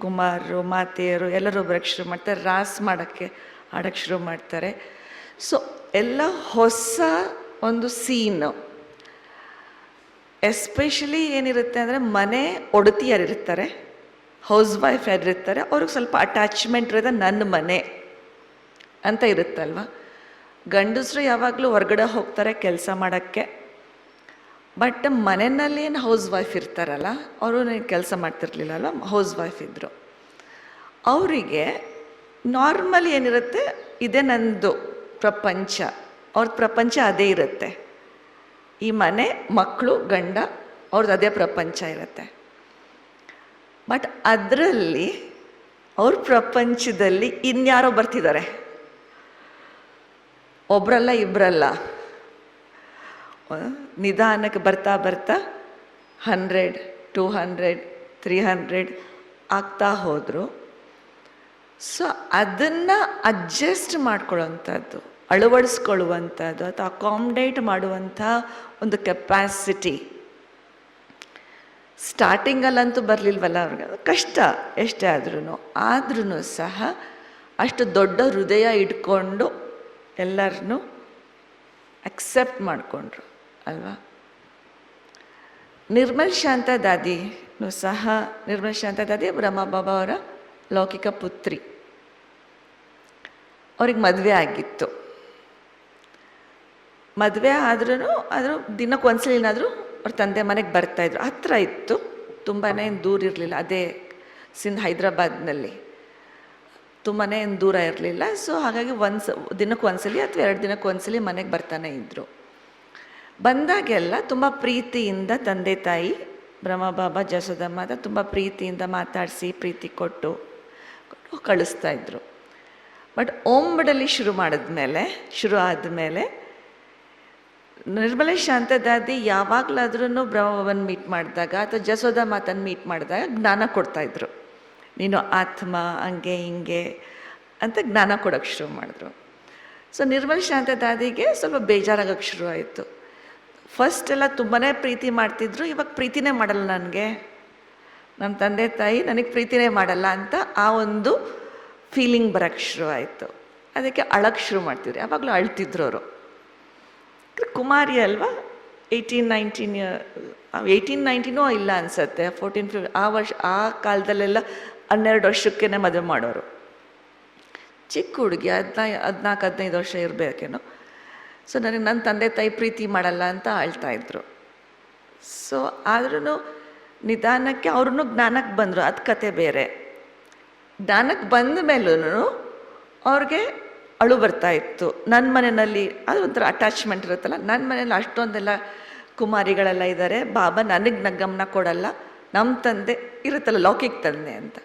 ಕುಮಾರರು ಮಾತೆಯರು ಎಲ್ಲರೂ ಬರೋಕ್ಕೆ ಶುರು ಮಾಡ್ತಾರೆ, ರಾಸ್ ಮಾಡೋಕ್ಕೆ ಆಡೋಕ್ಕೆ ಶುರು ಮಾಡ್ತಾರೆ. ಸೊ ಎಲ್ಲ ಹೊಸ ಒಂದು ಸೀನು. ಎಸ್ಪೆಷಲಿ ಏನಿರುತ್ತೆ ಅಂದರೆ ಮನೆ ಒಡತಿಯರಿರ್ತಾರೆ, ಹೌಸ್ ವೈಫ್ ಯಾರಿರ್ತಾರೆ, ಅವ್ರಿಗೆ ಸ್ವಲ್ಪ ಅಟ್ಯಾಚ್ಮೆಂಟ್ ಇರೋದು ನನ್ನ ಮನೆ ಅಂತ ಇರುತ್ತಲ್ವ. ಗಂಡಸರು ಯಾವಾಗಲೂ ಹೊರಗಡೆ ಹೋಗ್ತಾರೆ ಕೆಲಸ ಮಾಡೋಕ್ಕೆ, ಬಟ್ ಮನೆಯಲ್ಲಿ ಏನು ಹೌಸ್ ವೈಫ್ ಇರ್ತಾರಲ್ಲ, ಅವರು ಕೆಲಸ ಮಾಡ್ತಿರ್ಲಿಲ್ಲ ಅಲ್ವ, ಹೌಸ್ ವೈಫ್ ಇದ್ದರು. ಅವರಿಗೆ ನಾರ್ಮಲಿ ಏನಿರುತ್ತೆ, ಇದೇ ನಂದು ಪ್ರಪಂಚ, ಅವ್ರದ್ದು ಪ್ರಪಂಚ ಅದೇ ಇರುತ್ತೆ. ಈ ಮನೆ, ಮಕ್ಕಳು, ಗಂಡ, ಅವ್ರದ್ದು ಅದೇ ಪ್ರಪಂಚ ಇರುತ್ತೆ. ಬಟ್ ಅದರಲ್ಲಿ ಅವ್ರ ಪ್ರಪಂಚದಲ್ಲಿ ಇನ್ಯಾರೋ ಬರ್ತಿದ್ದಾರೆ, ಒಬ್ರಲ್ಲ ಇಬ್ಬರಲ್ಲ, ನಿಧಾನಕ್ಕೆ ಬರ್ತಾ ಬರ್ತಾ 100, 200, 300 ಆಗ್ತಾ ಹೋದರು. ಸೊ ಅದನ್ನು ಅಡ್ಜಸ್ಟ್ ಮಾಡ್ಕೊಳ್ಳೋವಂಥದ್ದು, ಅಳವಡಿಸ್ಕೊಳ್ಳುವಂಥದ್ದು ಅಥವಾ ಅಕಾಮಡೇಟ್ ಮಾಡುವಂಥ ಒಂದು ಕೆಪಾಸಿಟಿ ಸ್ಟಾರ್ಟಿಂಗಲ್ಲಂತೂ ಬರಲಿಲ್ವಲ್ಲ ಅವ್ರಿಗೆ. ಕಷ್ಟ ಎಷ್ಟೇ ಆದ್ರೂ ಸಹ ಅಷ್ಟು ದೊಡ್ಡ ಹೃದಯ ಇಟ್ಕೊಂಡು ಎಲ್ಲರನ್ನೂ ಅಕ್ಸೆಪ್ಟ್ ಮಾಡಿಕೊಂಡ್ರು ಅಲ್ವಾ. ನಿರ್ಮಲ್ ಶಾಂತ ದಾದಿನೂ ಸಹ, ನಿರ್ಮಲ್ ಶಾಂತ ದಾದಿ ಬ್ರಹ್ಮಬಾಬಾ ಅವರ ಲೌಕಿಕ ಪುತ್ರಿ. ಅವ್ರಿಗೆ ಮದುವೆ ಆಗಿತ್ತು. ಮದುವೆ ಆದ್ರೂ ದಿನಕ್ಕೆ ಒಂದ್ಸಲ ಏನಾದರೂ ಅವ್ರ ತಂದೆ ಮನೆಗೆ ಬರ್ತಾಯಿದ್ರು. ಹತ್ತಿರ ಇತ್ತು, ತುಂಬಾ ಏನು ದೂರ ಇರಲಿಲ್ಲ. ಅದೇ ಹೈದ್ರಾಬಾದ್ನಲ್ಲಿ ತುಂಬಾ ಏನು ದೂರ ಇರಲಿಲ್ಲ. ಸೊ ಹಾಗಾಗಿ ದಿನಕ್ಕೆ ಒಂದ್ಸಲಿ ಅಥವಾ 2 ದಿನಕ್ಕೆ ಒಂದ್ಸಲಿ ಮನೆಗೆ ಬರ್ತಾನೆ ಇದ್ದರು. ಬಂದಾಗೆಲ್ಲ ತುಂಬ ಪ್ರೀತಿಯಿಂದ ತಂದೆ ತಾಯಿ ಬ್ರಹ್ಮಬಾಬಾ ಜಸೋದಮ್ಮ ತುಂಬ ಪ್ರೀತಿಯಿಂದ ಮಾತಾಡಿಸಿ ಪ್ರೀತಿ ಕೊಟ್ಟು ಕಳಿಸ್ತಾಯಿದ್ರು. ಬಟ್ ಓಂಬಡಲ್ಲಿ ಶುರು ಆದಮೇಲೆ ನಿರ್ಮಲ ಶಾಂತ ದಾದಿ ಯಾವಾಗಲಾದ್ರೂ ಬ್ರಹ್ಮಬಾಬನ ಮೀಟ್ ಮಾಡಿದಾಗ ಅಥವಾ ಜಸೋದ ಮಾತನ್ನ ಮೀಟ್ ಮಾಡಿದಾಗ ಜ್ಞಾನ ಕೊಡ್ತಾಯಿದ್ರು. ನೀನು ಆತ್ಮ, ಹಂಗೆ ಹಿಂಗೆ ಅಂತ ಜ್ಞಾನ ಕೊಡೋಕ್ಕೆ ಶುರು ಮಾಡಿದ್ರು. ಸೊ ನಿರ್ಮಲ ಶಾಂತ ದಾದಿಗೆ ಸ್ವಲ್ಪ ಬೇಜಾರಾಗೋಕ್ಕೆ ಶುರು ಆಯಿತು. ಫಸ್ಟ್ ಎಲ್ಲ ತುಂಬಾ ಪ್ರೀತಿ ಮಾಡ್ತಿದ್ರು, ಇವಾಗ ಪ್ರೀತಿನೇ ಮಾಡಲ್ಲ ನನಗೆ, ನಮ್ಮ ತಂದೆ ತಾಯಿ ನನಗೆ ಪ್ರೀತಿನೇ ಮಾಡಲ್ಲ ಅಂತ ಆ ಒಂದು ಫೀಲಿಂಗ್ ಬರೋಕ್ಕೆ ಶುರು ಆಯಿತು. ಅದಕ್ಕೆ ಅಳಕ್ಕೆ ಶುರು ಮಾಡ್ತಿದ್ರು. ಯಾವಾಗಲೂ ಅಳ್ತಿದ್ರು ಅವರು. ಕುಮಾರಿ ಅಲ್ವಾ, 1819 ಇಲ್ಲ ಅನಿಸುತ್ತೆ, 14, 15 ಆ ಕಾಲದಲ್ಲೆಲ್ಲ 12 ವರ್ಷಕ್ಕೇ ಮದುವೆ ಮಾಡೋರು. ಚಿಕ್ಕ ಹುಡುಗಿ 14-15 ವರ್ಷ ಇರಬೇಕೇನೋ. ಸೊ ನನಗೆ ನನ್ನ ತಂದೆ ತಾಯಿ ಪ್ರೀತಿ ಮಾಡಲ್ಲ ಅಂತ ಆಳ್ತಾಯಿದ್ರು. ಸೊ ಆದ್ರೂ ನಿಧಾನಕ್ಕೆ ಅವ್ರೂ ಜ್ಞಾನಕ್ಕೆ ಬಂದರು, ಅದು ಕತೆ ಬೇರೆ. ಜ್ಞಾನಕ್ಕೆ ಬಂದ ಮೇಲೂ ಅವ್ರಿಗೆ ಅಳು ಬರ್ತಾಯಿತ್ತು. ನನ್ನ ಮನೆಯಲ್ಲಿ ಅದು ಒಂಥರ ಅಟ್ಯಾಚ್ಮೆಂಟ್ ಇರುತ್ತಲ್ಲ, ನನ್ನ ಮನೇಲಿ ಅಷ್ಟೊಂದೆಲ್ಲ ಕುಮಾರಿಗಳೆಲ್ಲ ಇದ್ದಾರೆ, ಬಾಬಾ ನನಗೆ ಗಮನ ಕೊಡಲ್ಲ, ನಮ್ಮ ತಂದೆ ಇರುತ್ತಲ್ಲ ಲೌಕಿಕ ತಂದೆ ಅಂತ,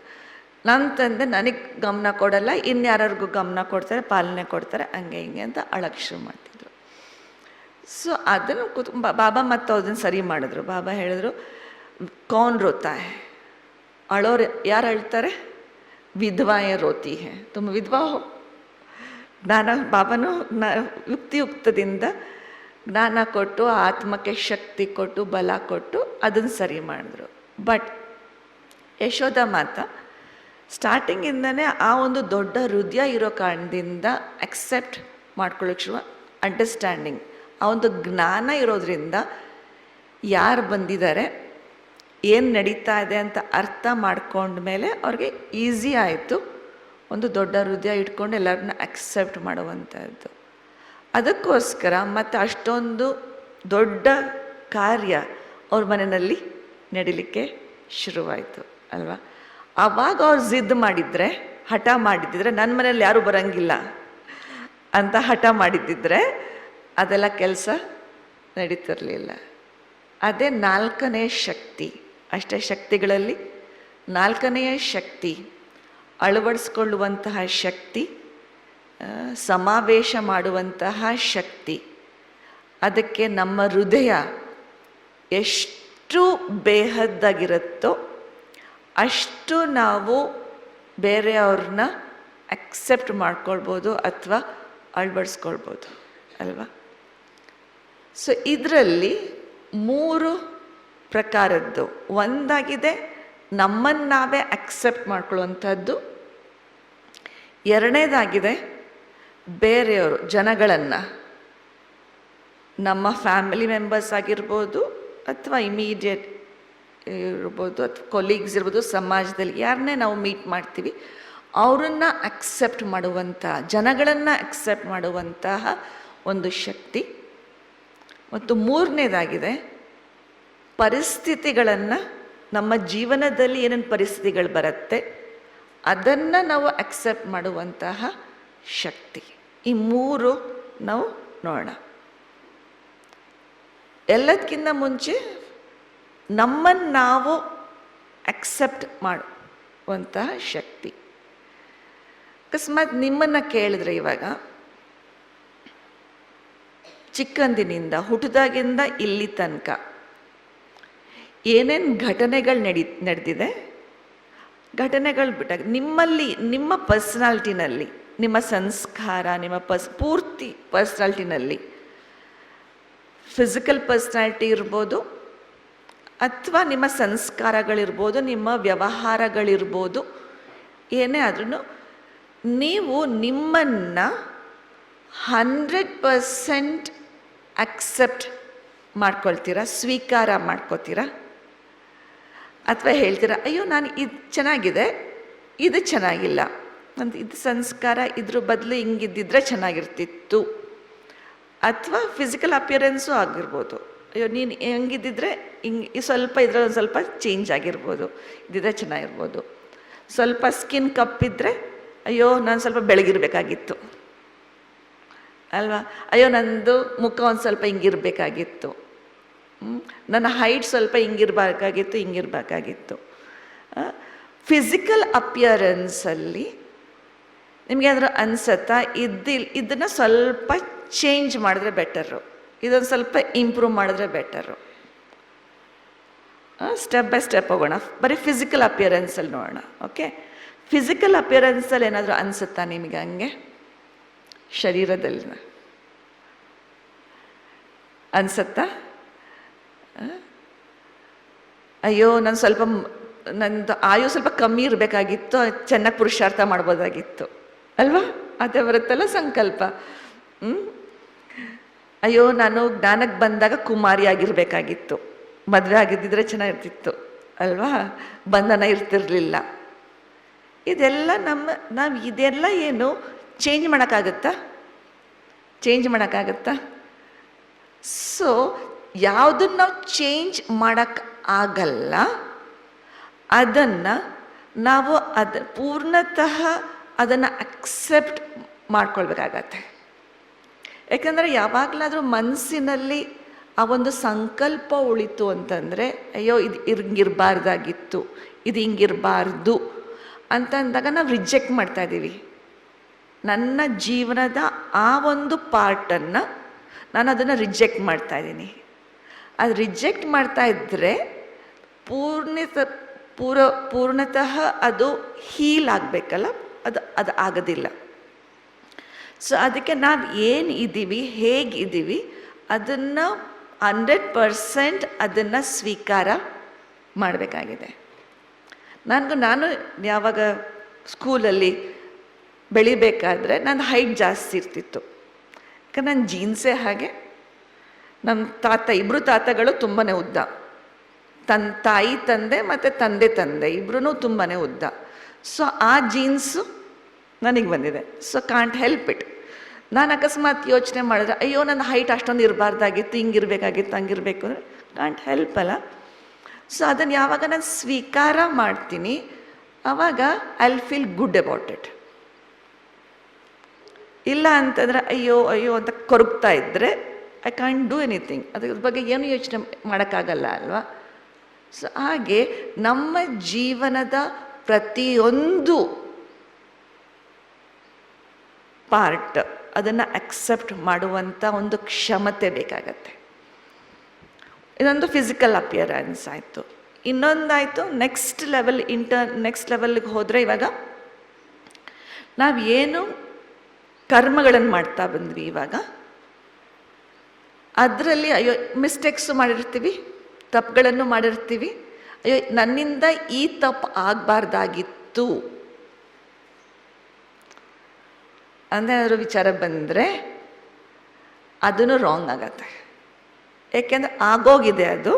ನಮ್ಮ ತಂದೆ ನನಗೆ ಗಮನ ಕೊಡಲ್ಲ, ಇನ್ಯಾರಿಗೂ ಗಮನ ಕೊಡ್ತಾರೆ, ಪಾಲನೆ ಕೊಡ್ತಾರೆ, ಹಂಗೆ ಹಿಂಗೆ ಅಂತ ಅಳಕ್ಕೆ ಶುರು ಮಾಡ್ತಿದ್ರು. ಸೊ ಅದನ್ನು ಬಾಬಾ ಮತ್ತು ಅದನ್ನು ಸರಿ ಮಾಡಿದ್ರು. ಬಾಬಾ ಹೇಳಿದ್ರು, ಕೌನ್ ರೋತಾ ಹೈ, ಅಳೋರು ಯಾರು ಅಳ್ತಾರೆ, ವಿಧವಾಯೇ ರೋತಿ ಹೈ, ತುಂಬ ವಿಧವಾ ಹೋ. ಜ್ಞಾನ ಬಾಬಾನು ಯುಕ್ತಿಯುಕ್ತದಿಂದ ಜ್ಞಾನ ಕೊಟ್ಟು ಆತ್ಮಕ್ಕೆ ಶಕ್ತಿ ಕೊಟ್ಟು ಬಲ ಕೊಟ್ಟು ಅದನ್ನು ಸರಿ ಮಾಡಿದ್ರು. ಬಟ್ ಯಶೋಧ ಮಾತಾ ಸ್ಟಾರ್ಟಿಂಗಿಂದನೇ ಆ ಒಂದು ದೊಡ್ಡ ಹೃದಯ ಇರೋ ಕಾರಣದಿಂದ ಅಕ್ಸೆಪ್ಟ್ ಮಾಡ್ಕೊಳ್ಳೋಕೆ ಶುರು, ಅಂಡರ್ಸ್ಟ್ಯಾಂಡಿಂಗ್, ಆ ಒಂದು ಜ್ಞಾನ ಇರೋದ್ರಿಂದ ಯಾರು ಬಂದಿದ್ದಾರೆ, ಏನು ನಡೀತಾ ಇದೆ ಅಂತ ಅರ್ಥ ಮಾಡ್ಕೊಂಡ್ಮೇಲೆ ಅವ್ರಿಗೆ ಈಸಿ ಆಯಿತು ಒಂದು ದೊಡ್ಡ ಹೃದಯ ಇಟ್ಕೊಂಡು ಎಲ್ಲರನ್ನ ಅಕ್ಸೆಪ್ಟ್ ಮಾಡುವಂಥದ್ದು. ಅದಕ್ಕೋಸ್ಕರ ಮತ್ತು ಅಷ್ಟೊಂದು ದೊಡ್ಡ ಕಾರ್ಯ ಅವ್ರ ಮನೆಯಲ್ಲಿ ನಡೀಲಿಕ್ಕೆ ಶುರುವಾಯಿತು ಅಲ್ವಾ. ಆವಾಗ ಅವ್ರು ಜಿದ್ದು ಮಾಡಿದರೆ, ಹಠ ಮಾಡಿದ್ದಿದ್ರೆ, ನನ್ನ ಮನೇಲಿ ಯಾರೂ ಬರೋಂಗಿಲ್ಲ ಅಂತ ಹಠ ಮಾಡಿದ್ದಿದ್ರೆ ಅದೆಲ್ಲ ಕೆಲಸ ನಡೀತಿರಲಿಲ್ಲ. ಅದೇ 4ನೇ ಶಕ್ತಿ. ಅಷ್ಟಶಕ್ತಿಗಳಲ್ಲಿ 4ನೆಯ ಶಕ್ತಿ ಅಳವಡಿಸ್ಕೊಳ್ಳುವಂತಹ ಶಕ್ತಿ, ಸಮಾವೇಶ ಮಾಡುವಂತಹ ಶಕ್ತಿ. ಅದಕ್ಕೆ ನಮ್ಮ ಹೃದಯ ಎಷ್ಟು ಬೇಹದ್ದಾಗಿರುತ್ತೋ ಅಷ್ಟು ನಾವು ಬೇರೆಯವ್ರನ್ನ ಅಕ್ಸೆಪ್ಟ್ ಮಾಡ್ಕೊಳ್ಬೋದು ಅಥವಾ ಅಳವಡಿಸ್ಕೊಳ್ಬೋದು ಅಲ್ವಾ. ಸೊ ಇದರಲ್ಲಿ 3 ಪ್ರಕಾರದ್ದು. ಒಂದಾಗಿದೆ ನಮ್ಮನ್ನು ನಾವೇ ಅಕ್ಸೆಪ್ಟ್ ಮಾಡ್ಕೊಳ್ಳುವಂಥದ್ದು. ಎರಡನೇದಾಗಿದೆ ಬೇರೆಯವರು, ಜನಗಳನ್ನು, ನಮ್ಮ ಫ್ಯಾಮಿಲಿ ಮೆಂಬರ್ಸ್ ಆಗಿರ್ಬೋದು ಅಥವಾ ಇಮಿಡಿಯೇಟ್ ಇರ್ಬೋದು ಅಥವಾ ಕೊಲೀಗ್ಸ್ ಇರ್ಬೋದು, ಸಮಾಜದಲ್ಲಿ ಯಾರನ್ನೇ ನಾವು ಮೀಟ್ ಮಾಡ್ತೀವಿ ಅವರನ್ನು ಅಕ್ಸೆಪ್ಟ್ ಮಾಡುವಂಥ, ಜನಗಳನ್ನು ಅಕ್ಸೆಪ್ಟ್ ಮಾಡುವಂತಹ ಒಂದು ಶಕ್ತಿ. ಮತ್ತು ಮೂರನೇದಾಗಿದೆ ಪರಿಸ್ಥಿತಿಗಳನ್ನು, ನಮ್ಮ ಜೀವನದಲ್ಲಿ ಏನೇನು ಪರಿಸ್ಥಿತಿಗಳು ಬರುತ್ತೆ ಅದನ್ನು ನಾವು ಅಕ್ಸೆಪ್ಟ್ ಮಾಡುವಂತಹ ಶಕ್ತಿ. ಈ ಮೂರು ನಾವು ನೋಡೋಣ. ಎಲ್ಲದಕ್ಕಿಂತ ಮುಂಚೆ ನಮ್ಮನ್ನು ನಾವು ಅಕ್ಸೆಪ್ಟ್ ಮಾಡುವಂತಹ ಶಕ್ತಿ. ಅಕಸ್ಮಾತ್ ನಿಮ್ಮನ್ನು ಕೇಳಿದ್ರೆ, ಇವಾಗ ಚಿಕ್ಕಂದಿನಿಂದ ಹುಟ್ಟಿದಾಗಿಂದ ಇಲ್ಲಿ ತನಕ ಏನೇನು ಘಟನೆಗಳು ನಡೆದಿದೆ, ಘಟನೆಗಳು ಬಿಟ್ಟಾಗ ನಿಮ್ಮಲ್ಲಿ, ನಿಮ್ಮ ಪರ್ಸನಾಲಿಟಿನಲ್ಲಿ, ನಿಮ್ಮ ಸಂಸ್ಕಾರ, ನಿಮ್ಮ ಪೂರ್ತಿ ಪರ್ಸನಾಲಿಟಿನಲ್ಲಿ ಫಿಸಿಕಲ್ ಪರ್ಸನಾಲಿಟಿ ಇರ್ಬೋದು ಅಥವಾ ನಿಮ್ಮ ಸಂಸ್ಕಾರಗಳಿರ್ಬೋದು, ನಿಮ್ಮ ವ್ಯವಹಾರಗಳಿರ್ಬೋದು, ಏನೇ ಆದ್ರೂ ನೀವು ನಿಮ್ಮನ್ನು 100% ಅಕ್ಸೆಪ್ಟ್ ಮಾಡ್ಕೊಳ್ತೀರಾ, ಸ್ವೀಕಾರ ಮಾಡ್ಕೋತೀರಾ? ಅಥವಾ ಹೇಳ್ತೀರಾ ಅಯ್ಯೋ ನಾನು ಇದು ಚೆನ್ನಾಗಿದೆ, ಇದು ಚೆನ್ನಾಗಿಲ್ಲ, ಅಂತ ಇದು ಸಂಸ್ಕಾರ, ಇದ್ರ ಬದಲು ಹಿಂಗಿದ್ದಿದ್ರೆ ಚೆನ್ನಾಗಿರ್ತಿತ್ತು. ಅಥವಾ ಫಿಸಿಕಲ್ ಅಪಿಯರೆನ್ಸು ಆಗಿರ್ಬೋದು, ಅಯ್ಯೋ ನೀನು ಹೆಂಗಿದ್ದಿದ್ರೆ ಹಿಂಗೆ ಸ್ವಲ್ಪ ಇದ್ರಲ್ಲಿ ಒಂದು ಸ್ವಲ್ಪ ಚೇಂಜ್ ಆಗಿರ್ಬೋದು, ಇದ್ದಿದ್ರೆ ಚೆನ್ನಾಗಿರ್ಬೋದು. ಸ್ವಲ್ಪ ಸ್ಕಿನ್ ಕಪ್ಪಿದ್ರೆ ಅಯ್ಯೋ ನಾನು ಸ್ವಲ್ಪ ಬೆಳಗಿರ್ಬೇಕಾಗಿತ್ತು ಅಲ್ವಾ, ಅಯ್ಯೋ ನಂದು ಮುಖ ಒಂದು ಸ್ವಲ್ಪ ಹಿಂಗಿರಬೇಕಾಗಿತ್ತು, ನನ್ನ ಹೈಟ್ ಸ್ವಲ್ಪ ಹಿಂಗಿರಬೇಕಾಗಿತ್ತು. ಫಿಸಿಕಲ್ ಅಪಿಯರೆನ್ಸಲ್ಲಿ ನಿಮಗೆ ಏನಾದರೂ ಅನಿಸುತ್ತಾ ಇದನ್ನು ಸ್ವಲ್ಪ ಚೇಂಜ್ ಮಾಡಿದ್ರೆ ಬೆಟರು, ಇದೊಂದು ಸ್ವಲ್ಪ ಇಂಪ್ರೂವ್ ಮಾಡಿದ್ರೆ ಬೆಟರು? ಸ್ಟೆಪ್ ಬೈ ಸ್ಟೆಪ್ ಹೋಗೋಣ. ಬರೀ ಫಿಸಿಕಲ್ ಅಪಿಯರೆನ್ಸಲ್ಲಿ ನೋಡೋಣ. ಓಕೆ, ಫಿಸಿಕಲ್ ಅಪಿಯರೆನ್ಸಲ್ಲಿ ಏನಾದರೂ ಅನಿಸುತ್ತಾ ನಿಮಗೆ ಹಂಗೆ? ಶರೀರದಲ್ಲಿ ಅನಿಸುತ್ತಾ? ಅಯ್ಯೋ ನಾನು ಸ್ವಲ್ಪ, ನಂದು ಆಯು ಸ್ವಲ್ಪ ಕಮ್ಮಿ ಇರಬೇಕಾಗಿತ್ತು, ಚೆನ್ನಾಗಿ ಪುರುಷಾರ್ಥ ಮಾಡ್ಬೋದಾಗಿತ್ತು ಅಲ್ವಾ? ಅದೇ ಬರುತ್ತಲ್ಲ ಸಂಕಲ್ಪ. ಅಯ್ಯೋ ನಾನು ಜ್ಞಾನಕ್ಕೆ ಬಂದಾಗ ಕುಮಾರಿ ಆಗಿರಬೇಕಾಗಿತ್ತು, ಮದುವೆ ಆಗಿದ್ದಿದ್ರೆ ಚೆನ್ನಾಗಿರ್ತಿತ್ತು ಅಲ್ವಾ, ಬಂಧನ ಇರ್ತಿರ್ಲಿಲ್ಲ. ಇದೆಲ್ಲ ನಾವು ಇದೆಲ್ಲ ಏನು ಚೇಂಜ್ ಮಾಡೋಕ್ಕಾಗತ್ತಾ? ಚೇಂಜ್ ಮಾಡೋಕ್ಕಾಗತ್ತಾ? ಸೊ ಯಾವುದನ್ನು ನಾವು ಚೇಂಜ್ ಮಾಡೋಕ್ಕಾಗಲ್ಲ, ಅದನ್ನು ನಾವು ಪೂರ್ಣತಃ ಅದನ್ನು ಅಕ್ಸೆಪ್ಟ್ ಮಾಡ್ಕೊಳ್ಬೇಕಾಗತ್ತೆ. ಯಾಕಂದರೆ ಯಾವಾಗಲಾದರೂ ಮನಸ್ಸಿನಲ್ಲಿ ಆ ಒಂದು ಸಂಕಲ್ಪ ಉಳಿತು ಅಂತಂದರೆ, ಅಯ್ಯೋ ಇದು ಹಿಂಗಿರಬಾರ್ದಾಗಿತ್ತು, ಇದು ಹಿಂಗಿರಬಾರ್ದು ಅಂತಂದಾಗ ನಾವು ರಿಜೆಕ್ಟ್ ಮಾಡ್ತಾಯಿದ್ದೀವಿ. ನನ್ನ ಜೀವನದ ಆ ಒಂದು ಪಾರ್ಟನ್ನು ನಾನು ಅದನ್ನು ರಿಜೆಕ್ಟ್ ಮಾಡ್ತಾಯಿದ್ದೀನಿ. ಅದು ರಿಜೆಕ್ಟ್ ಮಾಡ್ತಾ ಇದ್ದರೆ ಪೂರ್ಣತಃ ಅದು ಹೀಲ್ ಆಗಬೇಕಲ್ಲ, ಅದು ಆಗೋದಿಲ್ಲ. ಸೊ ಅದಕ್ಕೆ ನಾವು ಏನು ಇದ್ದೀವಿ, ಹೇಗಿದ್ದೀವಿ ಅದನ್ನು 100% ಅದನ್ನು ಸ್ವೀಕಾರ ಮಾಡಬೇಕಾಗಿದೆ. ನಾನು ಯಾವಾಗ ಸ್ಕೂಲಲ್ಲಿ ಬೆಳಿಬೇಕಾದ್ರೆ ನನ್ನ ಹೈಟ್ ಜಾಸ್ತಿ ಇರ್ತಿತ್ತು, ಯಾಕಂದ್ರೆ ನನ್ನ ಜೀನ್ಸೇ ಹಾಗೆ. ನಮ್ಮ ಇಬ್ಬರು ತಾತಗಳು ತುಂಬಾ ಉದ್ದ, ತಾಯಿ ತಂದೆ ಮತ್ತು ತಂದೆ ಇಬ್ಬರೂ ತುಂಬಾ ಉದ್ದ. ಸೊ ಆ ಜೀನ್ಸು ನನಗೆ ಬಂದಿದೆ. So can't help it. ನಾನು ಅಕಸ್ಮಾತ್ ಯೋಚನೆ ಮಾಡಿದ್ರೆ ಅಯ್ಯೋ ನನ್ನ ಹೈಟ್ ಅಷ್ಟೊಂದು ಇರಬಾರ್ದಾಗಿತ್ತು, ಹಿಂಗಿರಬೇಕಾಗಿತ್ತು, ಹಂಗಿರಬೇಕು ಅಂದರೆ ಕಾಂಟ್ ಹೆಲ್ಪ್ ಅಲ್ಲ. ಸೊ ಅದನ್ನು ಯಾವಾಗ ನಾನು ಸ್ವೀಕಾರ ಮಾಡ್ತೀನಿ ಆವಾಗ I will feel good about it. ಇಲ್ಲ ಅಂತಂದರೆ ಅಯ್ಯೋ ಅಂತ ಕೊರಗ್ತಾ ಇದ್ದರೆ ಐ ಕಾಂಟ್ ಡೂ ಎನಿಥಿಂಗ್, ಅದ್ರ ಬಗ್ಗೆ ಏನು ಯೋಚನೆ ಮಾಡೋಕ್ಕಾಗಲ್ಲ ಅಲ್ವಾ? ಸೊ ಹಾಗೆ ನಮ್ಮ ಜೀವನದ ಪ್ರತಿಯೊಂದು ಪಾರ್ಟ್ ಅದನ್ನು ಅಕ್ಸೆಪ್ಟ್ ಮಾಡುವಂಥ ಒಂದು ಕ್ಷಮತೆ ಬೇಕಾಗತ್ತೆ. ಇದೊಂದು ಫಿಸಿಕಲ್ ಅಪಿಯರೆನ್ಸ್ ಆಯಿತು. ಇನ್ನೊಂದಾಯಿತು ನೆಕ್ಸ್ಟ್ ಲೆವೆಲ್ಗೆ ಹೋದರೆ, ಇವಾಗ ನಾವು ಏನು ಕರ್ಮಗಳನ್ನು ಮಾಡ್ತಾ ಬಂದ್ವಿ, ಇವಾಗ ಅದರಲ್ಲಿ ಅಯ್ಯೋ ಮಿಸ್ಟೇಕ್ಸು ಮಾಡಿರ್ತೀವಿ, ತಪ್ಪುಗಳನ್ನು ಮಾಡಿರ್ತೀವಿ. ಅಯ್ಯೋ ನನ್ನಿಂದ ಈ ತಪ್ಪು ಆಗಬಾರ್ದಾಗಿತ್ತು ಅಂದೇನಾದ್ರು ವಿಚಾರ ಬಂದರೆ ಅದನ್ನು ರಾಂಗ್ ಆಗತ್ತೆ. ಏಕೆಂದರೆ ಆಗೋಗಿದೆ ಅದು,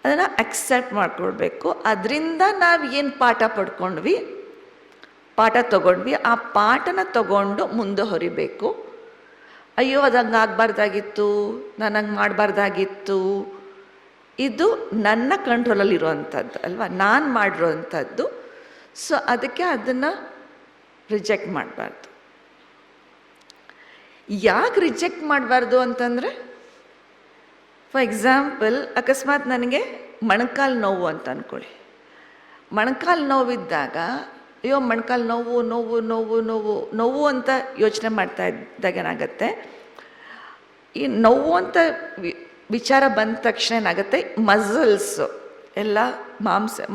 ಅದನ್ನು ಅಕ್ಸೆಪ್ಟ್ ಮಾಡ್ಕೊಳ್ಬೇಕು. ಅದರಿಂದ ನಾವು ಏನು ಪಾಠ ಪಡ್ಕೊಂಡ್ವಿ, ಪಾಠ ತಗೊಂಡ್ವಿ, ಆ ಪಾಠನ ತಗೊಂಡು ಮುಂದೆ ಹೊರಿಬೇಕು. ಅಯ್ಯೋ ಅದು ಹಂಗೆ ಆಗಬಾರ್ದಾಗಿತ್ತು, ನಾನು ಹಂಗೆ ಮಾಡಬಾರ್ದಾಗಿತ್ತು, ಇದು ನನ್ನ ಕಂಟ್ರೋಲಲ್ಲಿರುವಂಥದ್ದು ಅಲ್ವಾ, ನಾನು ಮಾಡಿರೋವಂಥದ್ದು. ಸೊ ಅದಕ್ಕೆ ಅದನ್ನು ರಿಜೆಕ್ಟ್ ಮಾಡಬಾರ್ದು. ಯಾಕೆ ರಿಜೆಕ್ಟ್ ಮಾಡಬಾರ್ದು ಅಂತಂದರೆ, ಫಾರ್ ಎಕ್ಸಾಂಪಲ್ ಅಕಸ್ಮಾತ್ ನನಗೆ ಮೊಣಕಾಲು ನೋವು ಅಂತ ಅಂದ್ಕೊಳ್ಳಿ. ಮೊಣಕಾಲು ನೋವಿದ್ದಾಗ ಅಯ್ಯೋ ಮೊಣಕಾಲು ನೋವು ನೋವು ನೋವು ನೋವು ನೋವು ಅಂತ ಯೋಚನೆ ಮಾಡ್ತಾ ಇದ್ದಾಗ ಏನಾಗುತ್ತೆ, ಈ ನೋವು ಅಂತ ವಿಚಾರ ಬಂದ ತಕ್ಷಣ ಏನಾಗುತ್ತೆ, ಮಸಲ್ಸು ಎಲ್ಲ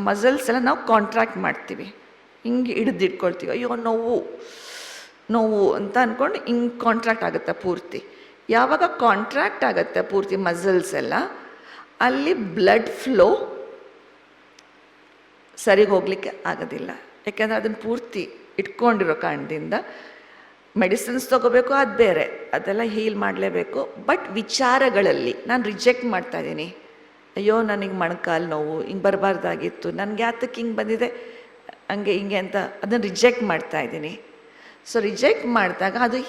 ಮಸಲ್ಸ್ ಎಲ್ಲ ನಾವು ಕಾಂಟ್ರಾಕ್ಟ್ ಮಾಡ್ತೀವಿ, ಹಿಂಗೆ ಹಿಡಿದಿಟ್ಕೊಳ್ತೀವಿ. ಅಯ್ಯೋ ನೋವು ನೋವು ಅಂತ ಅಂದ್ಕೊಂಡು ಹಿಂಗೆ ಕಾಂಟ್ರಾಕ್ಟ್ ಆಗುತ್ತೆ ಪೂರ್ತಿ. ಯಾವಾಗ ಕಾಂಟ್ರಾಕ್ಟ್ ಆಗುತ್ತೆ ಪೂರ್ತಿ ಮಸಲ್ಸ್ ಎಲ್ಲ, ಅಲ್ಲಿ ಬ್ಲಡ್ ಫ್ಲೋ ಸರಿಗೆ ಹೋಗಲಿಕ್ಕೆ ಆಗೋದಿಲ್ಲ. ಯಾಕೆಂದರೆ ಅದನ್ನು ಪೂರ್ತಿ ಇಟ್ಕೊಂಡಿರೋ ಕಾರಣದಿಂದ ಮೆಡಿಸಿನ್ಸ್ ತೊಗೋಬೇಕು, ಅದು ಬೇರೆ, ಅದೆಲ್ಲ ಹೀಲ್ ಮಾಡಲೇಬೇಕು. ಬಟ್ ವಿಚಾರಗಳಲ್ಲಿ ನಾನು ರಿಜೆಕ್ಟ್ ಮಾಡ್ತಾಯಿದ್ದೀನಿ. ಅಯ್ಯೋ ನನಗೆ ಮೊಣಕಾಲು ನೋವು ಹಿಂಗೆ ಬರಬಾರ್ದಾಗಿತ್ತು, ನನಗೆ ಯಾತಕ್ಕೆ ಹಿಂಗೆ ಬಂದಿದೆ, ಹಂಗೆ ಹಿಂಗೆ ಅಂತ ಅದನ್ನು ರಿಜೆಕ್ಟ್ ಮಾಡ್ತಾಯಿದ್ದೀನಿ. ಸೊ ರಿಜೆಕ್ಟ್ ಮಾಡಿದಾಗ ಅದು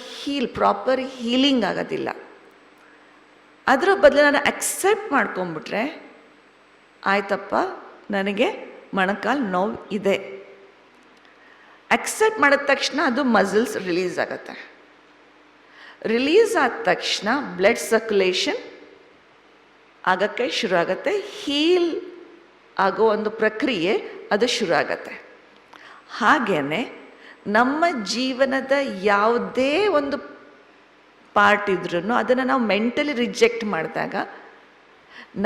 ಪ್ರಾಪರ್ ಹೀಲಿಂಗ್ ಆಗೋದಿಲ್ಲ. ಅದರ ಬದಲು ನಾನು ಅಕ್ಸೆಪ್ಟ್ ಮಾಡ್ಕೊಂಬಿಟ್ರೆ, ಆಯ್ತಪ್ಪ ನನಗೆ ಮೊಣಕಾಲು ನೋವು ಇದೆ, ಅಕ್ಸೆಪ್ಟ್ ಮಾಡಿದ ತಕ್ಷಣ ಅದು ಮಸಲ್ಸ್ ರಿಲೀಸ್ ಆಗುತ್ತೆ. ರಿಲೀಸ್ ಆದ ತಕ್ಷಣ ಬ್ಲಡ್ ಸರ್ಕ್ಯುಲೇಷನ್ ಆಗೋಕ್ಕೆ ಶುರು ಆಗುತ್ತೆ, ಹೀಲ್ ಆಗೋ ಒಂದು ಪ್ರಕ್ರಿಯೆ ಅದು ಶುರು ಆಗುತ್ತೆ. ಹಾಗೆಯೇ ನಮ್ಮ ಜೀವನದ ಯಾವುದೇ ಒಂದು ಪಾರ್ಟ್ ಇದ್ರೂ ಅದನ್ನು ನಾವು ಮೆಂಟಲಿ ರಿಜೆಕ್ಟ್ ಮಾಡಿದಾಗ,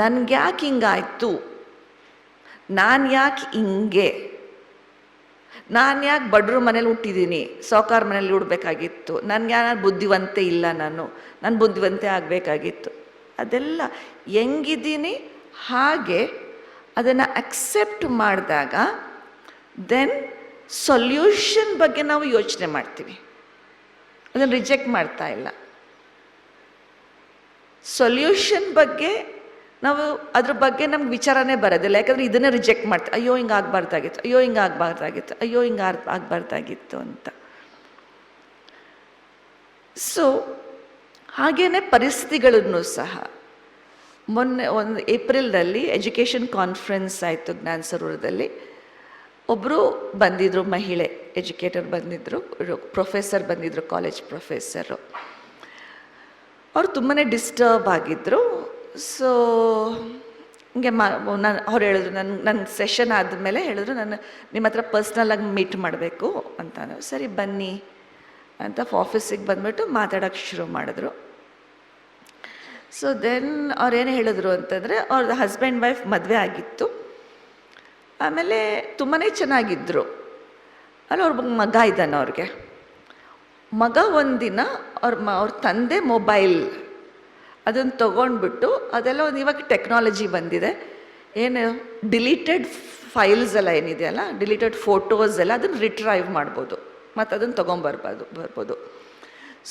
ನನಗೆ ಯಾಕೆ ಹಿಂಗಾಯ್ತು, ನಾನು ಯಾಕೆ ಹಿಂಗೆ, ನಾನು ಯಾಕೆ ಬಡ್ರ ಮನೇಲಿ ಹುಟ್ಟಿದ್ದೀನಿ, ಸಾವ್ಕಾರ ಮನೇಲಿ ಹುಡ್ಬೇಕಾಗಿತ್ತು, ನನಗೆ ಯಾರು ಬುದ್ಧಿವಂತೆ ಇಲ್ಲ, ನಾನು ಬುದ್ಧಿವಂತೆ ಆಗಬೇಕಾಗಿತ್ತು, ಅದೆಲ್ಲ ಹೆಂಗಿದ್ದೀನಿ ಹಾಗೆ ಅದನ್ನು ಅಕ್ಸೆಪ್ಟ್ ಮಾಡಿದಾಗ ದೆನ್ ಸೊಲ್ಯೂಷನ್ ಬಗ್ಗೆ ನಾವು ಯೋಚನೆ ಮಾಡ್ತೀವಿ, ಅದನ್ನು ರಿಜೆಕ್ಟ್ ಮಾಡ್ತಾ ಇಲ್ಲ. ಸೊಲ್ಯೂಷನ್ ಬಗ್ಗೆ ನಾವು ಅದ್ರ ಬಗ್ಗೆ ನಮ್ಗೆ ವಿಚಾರನೇ ಬರೋದಿಲ್ಲ. ಯಾಕಂದರೆ ಇದನ್ನೇ ರಿಜೆಕ್ಟ್ ಮಾಡ್ತೀವಿ, ಅಯ್ಯೋ ಹಿಂಗೆ ಆಗಬಾರ್ದಾಗಿತ್ತು, ಅಯ್ಯೋ ಹಿಂಗೆ ಆಗಬಾರ್ದಾಗಿತ್ತು, ಅಯ್ಯೋ ಹಿಂಗೆ ಆಗಬಾರ್ದಾಗಿತ್ತು ಅಂತ. ಸೊ ಹಾಗೇ ಪರಿಸ್ಥಿತಿಗಳನ್ನು ಸಹ ಮೊನ್ನೆ ಒಂದು ಏಪ್ರಿಲ್ನಲ್ಲಿ ಎಜುಕೇಷನ್ ಕಾನ್ಫರೆನ್ಸ್ ಆಯಿತು ಜ್ಞಾನ ಸರೋವರದಲ್ಲಿ. ಒಬ್ಬರು ಬಂದಿದ್ದರು, ಮಹಿಳೆ ಎಜುಕೇಟರ್ ಬಂದಿದ್ದರು, ಪ್ರೊಫೆಸರ್ ಬಂದಿದ್ದರು, ಕಾಲೇಜ್ ಪ್ರೊಫೆಸರು. ಅವರು ತುಂಬಾ ಡಿಸ್ಟರ್ಬ್ ಆಗಿದ್ದರು. ಸೊ ಹಿಂಗೆ ನಾನು ಅವ್ರು ಹೇಳಿದ್ರು, ನನ್ನ ಸೆಷನ್ ಆದಮೇಲೆ ಹೇಳಿದ್ರು, ನಿಮ್ಮ ಹತ್ರ ಪರ್ಸ್ನಲಾಗಿ ಮೀಟ್ ಮಾಡಬೇಕು ಅಂತ. ಸರಿ ಬನ್ನಿ ಅಂತ ಆಫೀಸಿಗೆ ಬಂದುಬಿಟ್ಟು ಮಾತಾಡೋಕ್ಕೆ ಶುರು ಮಾಡಿದ್ರು. ಸೊ ದೆನ್ ಅವ್ರೇನು ಹೇಳಿದ್ರು ಅಂತಂದರೆ, ಅವ್ರದ್ದು ಹಸ್ಬೆಂಡ್ ವೈಫ್ ಮದುವೆ ಆಗಿತ್ತು, ಆಮೇಲೆ ತುಂಬಾ ಚೆನ್ನಾಗಿದ್ದರು. ಅಲ್ಲಿ ಅವ್ರ ಮಗ ಇದ್ದಾನೆ. ಅವ್ರಿಗೆ ಮಗ ಒಂದಿನ ಅವ್ರ ತಂದೆ ಮೊಬೈಲ್ ಅದನ್ನು ತೊಗೊಂಡ್ಬಿಟ್ಟು, ಅದೆಲ್ಲ ಒಂದು ಇವಾಗ ಟೆಕ್ನಾಲಜಿ ಬಂದಿದೆ, ಏನು ಡಿಲೀಟೆಡ್ ಫೈಲ್ಸ್ ಎಲ್ಲ ಏನಿದೆಯಲ್ಲ, ಡಿಲೀಟೆಡ್ ಫೋಟೋಸ್ ಎಲ್ಲ ಅದನ್ನು ರಿಟ್ರೈವ್ ಮಾಡ್ಬೋದು ಮತ್ತು ಅದನ್ನು ಬರ್ಬೋದು.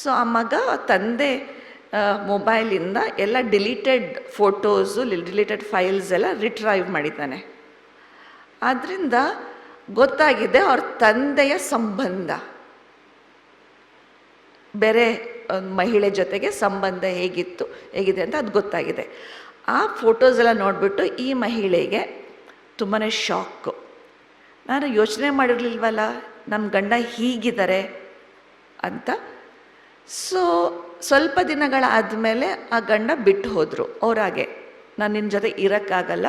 ಸೊ ಆ ಮಗ ತಂದೆ ಮೊಬೈಲಿಂದ ಎಲ್ಲ ಡಿಲೀಟೆಡ್ ಫೋಟೋಸು, ಡಿಲೀಟೆಡ್ ಫೈಲ್ಸ್ ಎಲ್ಲ ರಿಟ್ರೈವ್ ಮಾಡಿದ್ದಾನೆ. ಆದ್ದರಿಂದ ಗೊತ್ತಾಗಿದೆ ಅವ್ರ ತಂದೆಯ ಸಂಬಂಧ, ಬೇರೆ ಮಹಿಳೆ ಜೊತೆಗೆ ಸಂಬಂಧ ಹೇಗಿದೆ ಅಂತ ಅದು ಗೊತ್ತಾಗಿದೆ. ಆ ಫೋಟೋಸ್ ಎಲ್ಲ ನೋಡಿಬಿಟ್ಟು ಈ ಮಹಿಳೆಗೆ ತುಂಬಾ ಶಾಕು. ನಾನು ಯೋಚನೆ ಮಾಡಿರಲಿಲ್ವಲ್ಲ ನಮ್ಮ ಗಂಡ ಹೀಗಿದ್ದಾರೆ ಅಂತ. ಸೊ ಸ್ವಲ್ಪ ದಿನಗಳಾದಮೇಲೆ ಆ ಗಂಡ ಬಿಟ್ಟು ಹೋದರು. ಅವರಾಗೆ ನಾನು ನಿನ್ನ ಜೊತೆ ಇರೋಕ್ಕಾಗಲ್ಲ,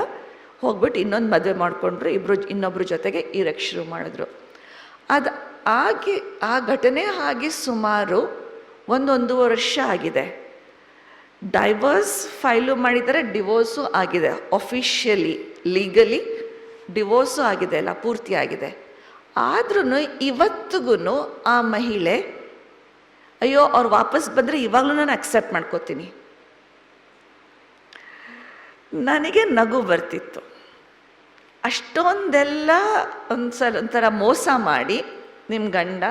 ಹೋಗ್ಬಿಟ್ಟು ಇನ್ನೊಂದು ಮದುವೆ ಮಾಡಿಕೊಂಡ್ರು, ಇನ್ನೊಬ್ಬರ ಜೊತೆಗೆ ಇರೋಕ್ಕೆ ಶುರು ಮಾಡಿದ್ರು. ಅದು ಆ ಘಟನೆ ಆಗಿ ಸುಮಾರು 1.5 ವರ್ಷ ಆಗಿದೆ. ಡೈವರ್ಸ್ ಫೈಲು ಮಾಡಿದರೆ, ಡಿವೋರ್ಸು ಆಗಿದೆ, ಆಫಿಷಿಯಲಿ ಲೀಗಲಿ ಡಿವೋರ್ಸು ಆಗಿದೆ, ಎಲ್ಲ ಪೂರ್ತಿ ಆಗಿದೆ. ಆದ್ರೂ ಇವತ್ತಿಗೂ ಆ ಮಹಿಳೆ, ಅಯ್ಯೋ ಅವ್ರು ವಾಪಸ್ ಬಂದರೆ ಇವಾಗಲೂ ನಾನು ಅಕ್ಸೆಪ್ಟ್ ಮಾಡ್ಕೋತೀನಿ. ನನಗೆ ನಗು ಬರ್ತಿತ್ತು. ಅಷ್ಟೊಂದೆಲ್ಲ ಒಂಥರ ಮೋಸ ಮಾಡಿ ನಿಮ್ಮ ಗಂಡ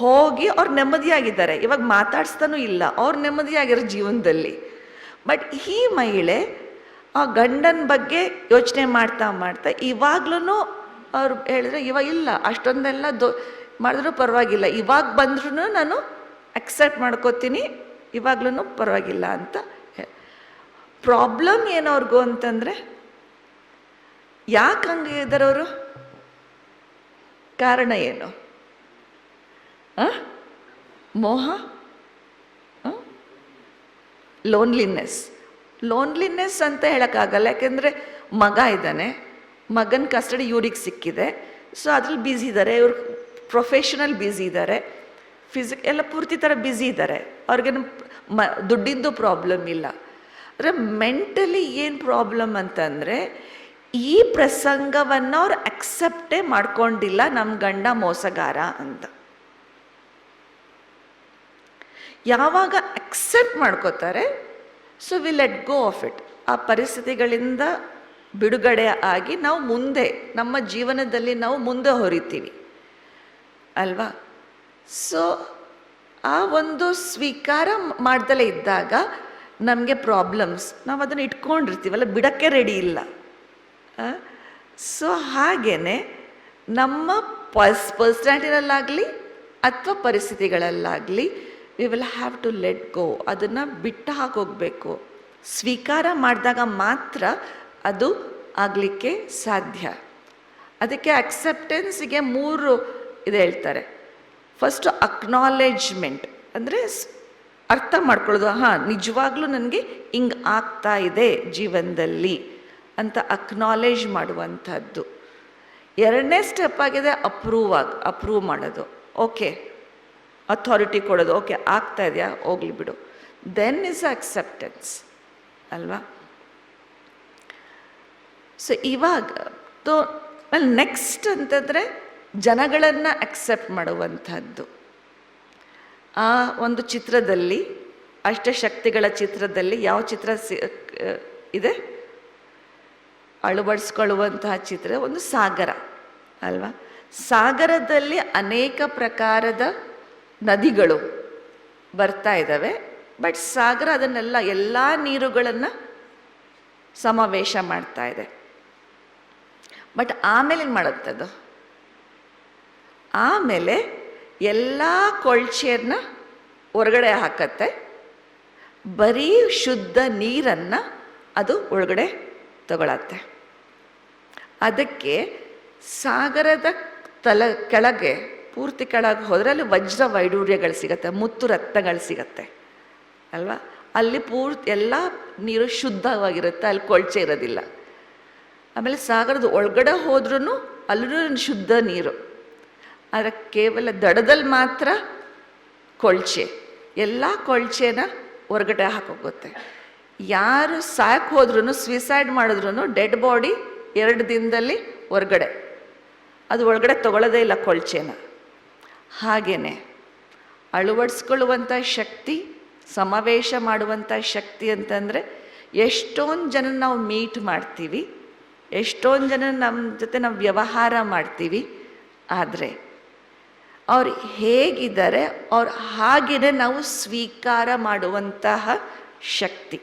ಹೋಗಿ ಅವ್ರು ನೆಮ್ಮದಿಯಾಗಿದ್ದಾರೆ, ಇವಾಗ ಮಾತಾಡ್ಸ್ತಾನೂ ಇಲ್ಲ, ಅವ್ರು ನೆಮ್ಮದಿಯಾಗಿರೋ ಜೀವನದಲ್ಲಿ. ಬಟ್ ಈ ಮಹಿಳೆ ಆ ಗಂಡನ ಬಗ್ಗೆ ಯೋಚನೆ ಮಾಡ್ತಾ ಮಾಡ್ತಾ ಇವಾಗ್ಲೂ ಅವ್ರು ಹೇಳಿದ್ರೆ ಇವಾಗ ಇಲ್ಲ, ಅಷ್ಟೊಂದೆಲ್ಲ ಮಾಡಿದ್ರೂ ಪರವಾಗಿಲ್ಲ, ಇವಾಗ ಬಂದ್ರೂ ನಾನು ಅಕ್ಸೆಪ್ಟ್ ಮಾಡ್ಕೋತೀನಿ, ಇವಾಗ್ಲೂ ಪರವಾಗಿಲ್ಲ ಅಂತ. ಪ್ರಾಬ್ಲಮ್ ಏನು ಅವ್ರಿಗೂ ಅಂತಂದರೆ, ಯಾಕೆ ಹಂಗೆ ಇದ್ದಾರೆ ಅವರು? ಕಾರಣ ಏನು? ಮೋಹ, ಲೋನ್ಲಿನೆಸ್ ಅಂತ ಹೇಳೋಕ್ಕಾಗಲ್ಲ. ಯಾಕೆಂದರೆ ಮಗ ಇದ್ದಾನೆ, ಮಗನ ಕಸ್ಟಡಿ ಇವ್ರಿಗೆ ಸಿಕ್ಕಿದೆ, ಸೊ ಅದ್ರಲ್ಲಿ ಬ್ಯುಸಿ ಇದ್ದಾರೆ, ಇವ್ರು ಪ್ರೊಫೆಷನಲ್ ಬ್ಯುಸಿ ಇದ್ದಾರೆ, ಎಲ್ಲ ಪೂರ್ತಿ ಥರ ಬ್ಯುಸಿ ಇದ್ದಾರೆ, ಅವ್ರಿಗೇನು ದುಡ್ಡಿಂದು ಪ್ರಾಬ್ಲಮ್ ಇಲ್ಲ. ಅಂದರೆ ಮೆಂಟಲಿ ಏನು ಪ್ರಾಬ್ಲಮ್ ಅಂತಂದರೆ, ಈ ಪ್ರಸಂಗವನ್ನು ಅವ್ರು ಅಕ್ಸೆಪ್ಟೇ ಮಾಡ್ಕೊಂಡಿಲ್ಲ, ನಮ್ಮ ಗಂಡ ಮೋಸಗಾರ ಅಂತ. ಯಾವಾಗ ಅಕ್ಸೆಪ್ಟ್ ಮಾಡ್ಕೋತಾರೆ, so we let go of it. ಆ ಪರಿಸ್ಥಿತಿಗಳಿಂದ ಬಿಡುಗಡೆ ಆಗಿ ನಾವು ಮುಂದೆ ನಮ್ಮ ಜೀವನದಲ್ಲಿ ನಾವು ಮುಂದೆ ಹೊರಿತೀವಿ ಅಲ್ವಾ? ಸೊ ಆ ಒಂದು ಸ್ವೀಕಾರ ಮಾಡ್ದಲೇ ಇದ್ದಾಗ ನಮಗೆ ಪ್ರಾಬ್ಲಮ್ಸ್, ನಾವು ಅದನ್ನು ಇಟ್ಕೊಂಡಿರ್ತೀವಲ್ಲ, ಬಿಡೋಕ್ಕೆ ರೆಡಿ ಇಲ್ಲ. ಸೊ ಹಾಗೇ ನಮ್ಮ ಪರ್ಸ್ನಾಲಿಟಿನಲ್ಲಾಗಲಿ ಅಥವಾ ಪರಿಸ್ಥಿತಿಗಳಲ್ಲಾಗಲಿ we will have to let go. ಅದನ್ನು ಬಿಟ್ಟು ಹಾಕೋಗ್ಬೇಕು. ಸ್ವೀಕಾರ ಮಾಡಿದಾಗ ಮಾತ್ರ ಅದು ಆಗಲಿಕ್ಕೆ ಸಾಧ್ಯ. ಅದಕ್ಕೆ ಅಕ್ಸೆಪ್ಟೆನ್ಸಿಗೆ 3 ಇದು ಹೇಳ್ತಾರೆ. ಫಸ್ಟು ಅಕ್ನಾಲೇಜ್ಮೆಂಟ್, ಅಂದರೆ ಅರ್ಥ ಮಾಡ್ಕೊಳ್ಳೋದು, ಹಾಂ ನಿಜವಾಗ್ಲೂ ನನಗೆ ಹಿಂಗೆ ಆಗ್ತಾ ಇದೆ ಜೀವನದಲ್ಲಿ ಅಂತ ಅಕ್ನಾಲೇಜ್ ಮಾಡುವಂಥದ್ದು. 2ನೇ ಸ್ಟೆಪ್ ಆಗಿದೆ ಅಪ್ರೂವ್ ಮಾಡೋದು. ಓಕೆ, ಅಥಾರಿಟಿ ಕೊಡೋದು, ಓಕೆ ಆಗ್ತಾ ಇದೆಯಾ, ಹೋಗ್ಲಿ ಬಿಡು. ದೆನ್ ಇಸ್ ಅಕ್ಸೆಪ್ಟೆನ್ಸ್ ಅಲ್ವಾ? ಸೊ ಇವಾಗ ನೆಕ್ಸ್ಟ್ ಅಂತಂದರೆ ಜನಗಳನ್ನು ಅಕ್ಸೆಪ್ಟ್ ಮಾಡುವಂಥದ್ದು. ಆ ಒಂದು ಚಿತ್ರದಲ್ಲಿ, ಅಷ್ಟಶಕ್ತಿಗಳ ಚಿತ್ರದಲ್ಲಿ ಯಾವ ಚಿತ್ರ ಇದೆ ಅಳವಡಿಸ್ಕೊಳ್ಳುವಂತಹ ಚಿತ್ರ? ಒಂದು ಸಾಗರ ಅಲ್ವಾ? ಸಾಗರದಲ್ಲಿ ಅನೇಕ ಪ್ರಕಾರದ ನದಿಗಳು ಬರ್ತಾ ಇದ್ದಾವೆ. ಬಟ್ ಸಾಗರ ಅದನ್ನೆಲ್ಲ ಎಲ್ಲ ನೀರುಗಳನ್ನು ಸಮಾವೇಶ ಮಾಡ್ತಾ ಇದೆ. ಬಟ್ ಆಮೇಲೆ ಏನು ಮಾಡುತ್ತದು? ಆಮೇಲೆ ಎಲ್ಲ ಕೊಳಚೆಯನ್ನು ಹೊರಗಡೆ ಹಾಕತ್ತೆ, ಬರೀ ಶುದ್ಧ ನೀರನ್ನು ಅದು ಒಳಗಡೆ ತಗೊಳತ್ತೆ. ಅದಕ್ಕೆ ಸಾಗರದ ಕೆಳಗೆ, ಪೂರ್ತಿ ಕೆಳಗೆ ಹೋದರೆ ಅಲ್ಲಿ ವಜ್ರ ವೈಡೂರ್ಯಗಳು ಸಿಗತ್ತೆ, ಮುತ್ತು ರತ್ನಗಳು ಸಿಗತ್ತೆ ಅಲ್ವಾ? ಅಲ್ಲಿ ಪೂರ್ತಿ ಎಲ್ಲ ನೀರು ಶುದ್ಧವಾಗಿರುತ್ತೆ, ಅಲ್ಲಿ ಕೊಳಚೆ ಇರೋದಿಲ್ಲ. ಆಮೇಲೆ ಸಾಗರದ ಒಳಗಡೆ ಹೋದ್ರೂ ಅಲ್ಲೂ ಶುದ್ಧ ನೀರು, ಆದರೆ ಕೇವಲ ದಡದಲ್ಲಿ ಮಾತ್ರ ಕೊಳಚೆ. ಎಲ್ಲ ಕೊಳಚೆನ ಹೊರಗಡೆ ಹಾಕೋಗುತ್ತೆ. ಯಾರು ಸಾಕು ಹೋದ್ರೂ, ಸ್ವಿಸೈಡ್ ಮಾಡಿದ್ರೂ ಡೆಡ್ ಬಾಡಿ 2 ದಿನದಲ್ಲಿ ಹೊರಗಡೆ, ಅದು ಒಳಗಡೆ ತಗೊಳ್ಳೋದೇ ಇಲ್ಲ ಕೊಳಚೆನ. ಹಾಗೇ ಅಳವಡಿಸ್ಕೊಳ್ಳುವಂಥ ಶಕ್ತಿ, ಸಮಾವೇಶ ಮಾಡುವಂಥ ಶಕ್ತಿ ಅಂತಂದರೆ, ಎಷ್ಟೊಂದು ಜನ ನಾವು ಮೀಟ್ ಮಾಡ್ತೀವಿ, ಎಷ್ಟೊಂದು ಜನ ನಮ್ಮ ಜೊತೆ ನಾವು ವ್ಯವಹಾರ ಮಾಡ್ತೀವಿ, ಆದರೆ ಅವ್ರು ಹೇಗಿದ್ದಾರೆ ಅವ್ರು ಹಾಗೇ ನಾವು ಸ್ವೀಕಾರ ಮಾಡುವಂತಹ ಶಕ್ತಿ.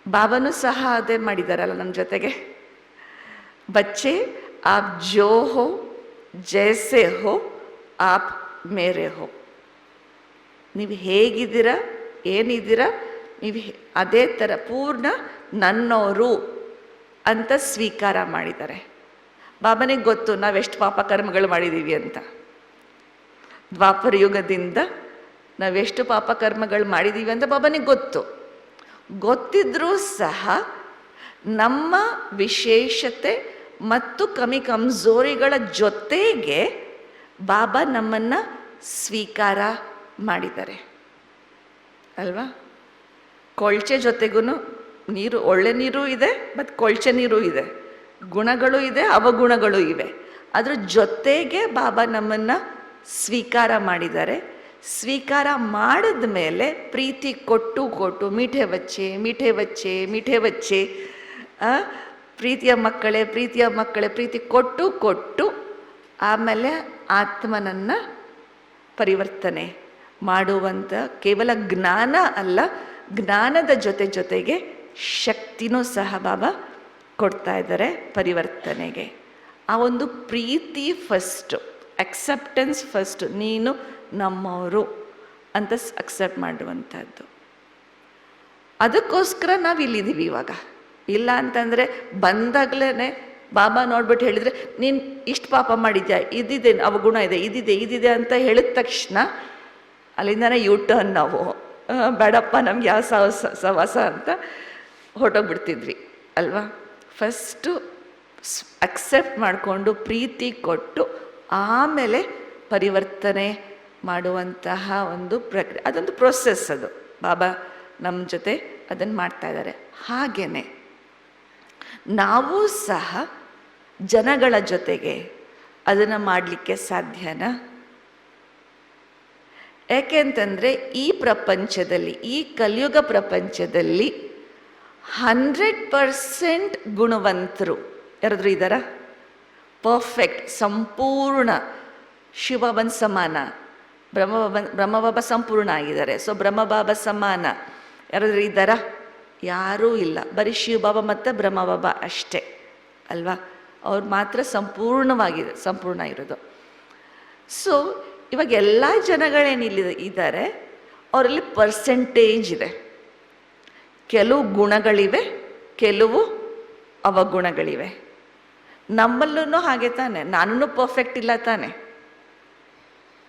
ಬಾಬಾನೂ ಸಹ ಅದೇ ಮಾಡಿದಾರಲ್ಲ ನಮ್ಮ ಜೊತೆಗೆ. ಬಚ್ಚೆ ಆಪ್ ಜೋ ಹೋ ಜೈಸೆ ಹೋ ಆಪ್ ಮೇರೆ ಹೋ. ನೀವು ಹೇಗಿದ್ದೀರಾ, ಏನಿದ್ದೀರಾ, ನೀವು ಅದೇ ಥರ ಪೂರ್ಣ ನನ್ನವರು ಅಂತ ಸ್ವೀಕಾರ ಮಾಡಿದ್ದಾರೆ. ಬಾಬನಿಗೆ ಗೊತ್ತು ನಾವೆಷ್ಟು ಪಾಪಕರ್ಮಗಳು ಮಾಡಿದ್ದೀವಿ ಅಂತ. ದ್ವಾಪರ ಯುಗದಿಂದ ನಾವೆಷ್ಟು ಪಾಪಕರ್ಮಗಳು ಮಾಡಿದ್ದೀವಿ ಅಂತ ಬಾಬನಿಗೆ ಗೊತ್ತಿದ್ರೂ ಸಹ ನಮ್ಮ ವಿಶೇಷತೆ ಮತ್ತು ಕಮ್ಜೋರಿಗಳ ಜೊತೆಗೆ ಬಾಬಾ ನಮ್ಮನ್ನು ಸ್ವೀಕಾರ ಮಾಡಿದ್ದಾರೆ ಅಲ್ವಾ? ಕೊಳಚೆ ಜೊತೆಗೂ ನೀರು, ಒಳ್ಳೆ ನೀರು ಇದೆ ಮತ್ತು ಕೊಳಚೆ ನೀರು ಇದೆ, ಗುಣಗಳು ಇದೆ, ಅವಗುಣಗಳು ಇವೆ. ಅದ್ರ ಜೊತೆಗೆ ಬಾಬಾ ನಮ್ಮನ್ನು ಸ್ವೀಕಾರ ಮಾಡಿದ್ದಾರೆ. ಸ್ವೀಕಾರ ಮಾಡಿದ ಮೇಲೆ ಪ್ರೀತಿ ಕೊಟ್ಟು ಮೀಠೆ ಬಚ್ಚೆ ಪ್ರೀತಿಯ ಮಕ್ಕಳೇ, ಪ್ರೀತಿಯ ಮಕ್ಕಳೇ, ಪ್ರೀತಿ ಕೊಟ್ಟು ಕೊಟ್ಟು ಆಮೇಲೆ ಆತ್ಮನನ್ನು ಪರಿವರ್ತನೆ ಮಾಡುವಂಥ ಕೇವಲ ಜ್ಞಾನ ಅಲ್ಲ, ಜ್ಞಾನದ ಜೊತೆಗೆ ಶಕ್ತಿನೂ ಸಹ ಬಾಬಾ ಕೊಡ್ತಾ ಇದ್ದಾರೆ ಪರಿವರ್ತನೆಗೆ. ಆ ಒಂದು ಪ್ರೀತಿ ಫಸ್ಟು, ಅಕ್ಸೆಪ್ಟೆನ್ಸ್ ಫಸ್ಟು, ನೀನು ನಮ್ಮವರು ಅಂತ ಅಕ್ಸೆಪ್ಟ್ ಮಾಡುವಂಥದ್ದು. ಅದಕ್ಕೋಸ್ಕರ ನಾವು ಇಲ್ಲಿದ್ದೀವಿ ಇವಾಗ. ಇಲ್ಲ ಅಂತಂದರೆ ಬಂದಾಗಲೇ ಬಾಬಾ ನೋಡ್ಬಿಟ್ಟು ಹೇಳಿದರೆ ನೀನು ಇಷ್ಟು ಪಾಪ ಮಾಡಿದ್ಯಾ, ಇದಿದೆ ಅವಗುಣ ಇದೆ, ಇದಿದೆ ಅಂತ ಹೇಳಿದ ತಕ್ಷಣ ಅಲ್ಲಿಂದನೇ ಟರ್ನ್ ನಾವು ಬೇಡಪ್ಪ ನಮ್ಗೆ ಯಾವ ಸವಾಸ ಅಂತ ಹೊರಟೋಗ್ಬಿಡ್ತಿದ್ವಿ ಅಲ್ವಾ. ಫಸ್ಟು ಅಕ್ಸೆಪ್ಟ್ ಮಾಡಿಕೊಂಡು ಪ್ರೀತಿ ಕೊಟ್ಟು ಆಮೇಲೆ ಪರಿವರ್ತನೆ ಮಾಡುವಂತಹ ಒಂದು ಪ್ರಕ್ರಿಯೆ, ಅದೊಂದು ಪ್ರೊಸೆಸ್. ಅದು ಬಾಬಾ ನಮ್ಮ ಜೊತೆ ಅದನ್ನು ಮಾಡ್ತಾ ಇದ್ದಾರೆ. ಹಾಗೆಯೇ ನಾವು ಸಹ ಜನಗಳ ಜೊತೆಗೆ ಅದನ್ನು ಮಾಡಲಿಕ್ಕೆ ಸಾಧ್ಯನಾ? ಯಾಕೆ ಅಂತಂದರೆ ಈ ಪ್ರಪಂಚದಲ್ಲಿ, ಈ ಕಲಿಯುಗ ಪ್ರಪಂಚದಲ್ಲಿ 100% ಗುಣವಂತರು ಯಾರಾದರೂ ಇದ್ದಾರಾ? ಪರ್ಫೆಕ್ಟ್, ಸಂಪೂರ್ಣ. ಶಿವಬಾಬನ್ ಸಮಾನ, ಬ್ರಹ್ಮಬಾಬಾ ಸಂಪೂರ್ಣ ಆಗಿದ್ದಾರೆ. ಸೊ ಬ್ರಹ್ಮಬಾಬಾ ಸಮಾನ ಯಾರಾದರೂ ಇದ್ದಾರಾ? ಯಾರೂ ಇಲ್ಲ. ಬರೀ ಶಿವಬಾಬಾ ಮತ್ತು ಬ್ರಹ್ಮಬಾಬಾ ಅಷ್ಟೇ ಅಲ್ವಾ. ಅವ್ರು ಮಾತ್ರ ಸಂಪೂರ್ಣ ಇರೋದು. ಸೊ ಇವಾಗ ಎಲ್ಲ ಜನಗಳೇನಿಲ್ಲ ಇದ್ದಾರೆ, ಅವರಲ್ಲಿ ಪರ್ಸೆಂಟೇಜ್ ಇದೆ. ಕೆಲವು ಗುಣಗಳಿವೆ, ಕೆಲವು ಅವಗುಣಗಳಿವೆ. ನಮ್ಮಲ್ಲೂ ಹಾಗೆ ತಾನೆ, ನಾನೂ ಪರ್ಫೆಕ್ಟ್ ಇಲ್ಲ ತಾನೆ.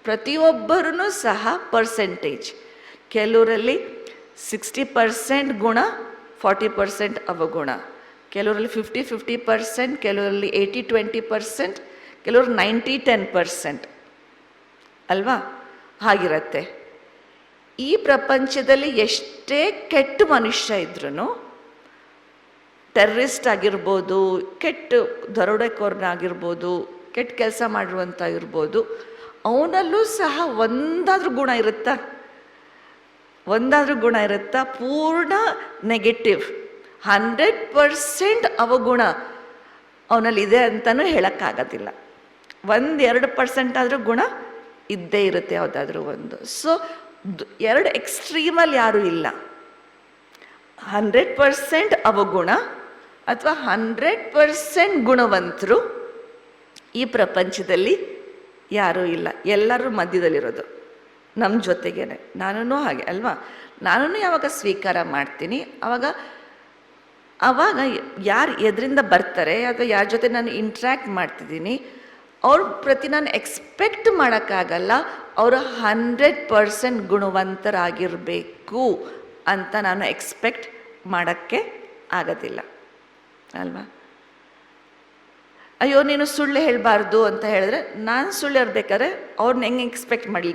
ಪ್ರತಿಯೊಬ್ಬರೂ ಸಹ ಪರ್ಸೆಂಟೇಜ್, ಕೆಲವರಲ್ಲಿ 60% ಗುಣ, 40% ಅವಗುಣ, ಕೆಲವರಲ್ಲಿ 50-50%, ಕೆಲವರಲ್ಲಿ 80-20%, ಕೆಲವರು 90-10% ಅಲ್ವಾ. ಹಾಗಿರತ್ತೆ. ಈ ಪ್ರಪಂಚದಲ್ಲಿ ಎಷ್ಟೇ ಕೆಟ್ಟ ಮನುಷ್ಯ ಇದ್ರೂ, ಟೆರ್ರಿಸ್ಟ್ ಆಗಿರ್ಬೋದು, ಕೆಟ್ಟ ದರೋಡೆಕೋರನಾಗಿರ್ಬೋದು, ಕೆಟ್ಟ ಕೆಲಸ ಮಾಡಿರುವಂಥ ಇರ್ಬೋದು, ಅವನಲ್ಲೂ ಸಹ ಒಂದಾದ್ರೂ ಗುಣ ಇರುತ್ತಾ? ಪೂರ್ಣ ನೆಗೆಟಿವ್, 100% ಅವಗುಣ ಅವನಲ್ಲಿದೆ ಅಂತಲೂ ಹೇಳೋಕ್ಕಾಗೋದಿಲ್ಲ. 1-2% ಆದರೂ ಗುಣ ಇದ್ದೇ ಇರುತ್ತೆ ಯಾವುದಾದ್ರೂ ಒಂದು. ಸೊ ಎರಡು ಎಕ್ಸ್ಟ್ರೀಮಲ್ಲಿ ಯಾರೂ ಇಲ್ಲ. 100% ಅವಗುಣ ಅಥವಾ 100% ಗುಣವಂತರು ಈ ಪ್ರಪಂಚದಲ್ಲಿ ಯಾರೂ ಇಲ್ಲ. ಎಲ್ಲರೂ ಮಧ್ಯದಲ್ಲಿರೋದು ನಮ್ಮ ಜೊತೆಗೇನೆ. ನಾನೂ ಹಾಗೆ ಅಲ್ವಾ. ನಾನೂ ಯಾವಾಗ ಸ್ವೀಕಾರ ಮಾಡ್ತೀನಿ ಆವಾಗ ಯಾರು ಎದರಿಂದ ಬರ್ತಾರೆ ಅಥವಾ ಯಾರ ಜೊತೆ ನಾನು ಇಂಟ್ರ್ಯಾಕ್ಟ್ ಮಾಡ್ತಿದ್ದೀನಿ ಅವ್ರ ಪ್ರತಿ ನಾನು ಎಕ್ಸ್ಪೆಕ್ಟ್ ಮಾಡೋಕ್ಕಾಗಲ್ಲ ಅವರು 100% ಗುಣವಂತರಾಗಿರಬೇಕು ಅಂತ ನಾನು ಎಕ್ಸ್ಪೆಕ್ಟ್ ಮಾಡೋಕ್ಕೆ ಆಗೋದಿಲ್ಲ ಅಲ್ವಾ. ಅಯ್ಯೋ ನೀನು ಸುಳ್ಳು ಹೇಳಬಾರ್ದು ಅಂತ ಹೇಳಿದ್ರೆ, ನಾನು ಸುಳ್ಳು ಇರಬೇಕಾದ್ರೆ ಅವ್ರನ್ನ ಹೆಂಗೆ ಎಕ್ಸ್ಪೆಕ್ಟ್ ಮಾಡಲಿ?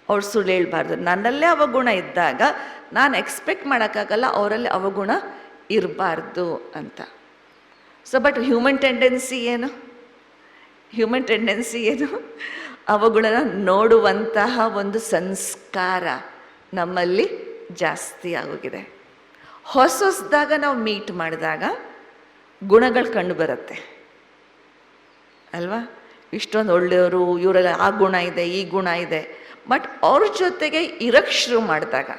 ಅವ್ರು ಸುಳ್ಳು ಹೇಳ್ಬಾರ್ದು. ನನ್ನಲ್ಲೇ ಅವಗುಣ ಇದ್ದಾಗ ನಾನು ಎಕ್ಸ್ಪೆಕ್ಟ್ ಮಾಡೋಕ್ಕಾಗಲ್ಲ ಅವರಲ್ಲಿ ಅವಗುಣ ಇರಬಾರ್ದು ಅಂತ. ಸೊ ಬಟ್ ಹ್ಯೂಮನ್ ಟೆಂಡೆನ್ಸಿ ಏನು? ಅವಗುಣನ ನೋಡುವಂತಹ ಒಂದು ಸಂಸ್ಕಾರ ನಮ್ಮಲ್ಲಿ ಜಾಸ್ತಿ ಆಗೋಗಿದೆ. ಹೊಸದಾಗ ನಾವು ಮೀಟ್ ಮಾಡಿದಾಗ ಗುಣಗಳು ಕಂಡು ಬರುತ್ತೆ ಅಲ್ವಾ. ಇಷ್ಟೊಂದು ಒಳ್ಳೆಯವರು, ಇವರೆಲ್ಲ ಆ ಗುಣ ಇದೆ, ಈ ಗುಣ ಇದೆ. ಬಟ್ ಅವ್ರ ಜೊತೆಗೆ ಇರಕ್ಕೆ ಶುರು ಮಾಡಿದಾಗ,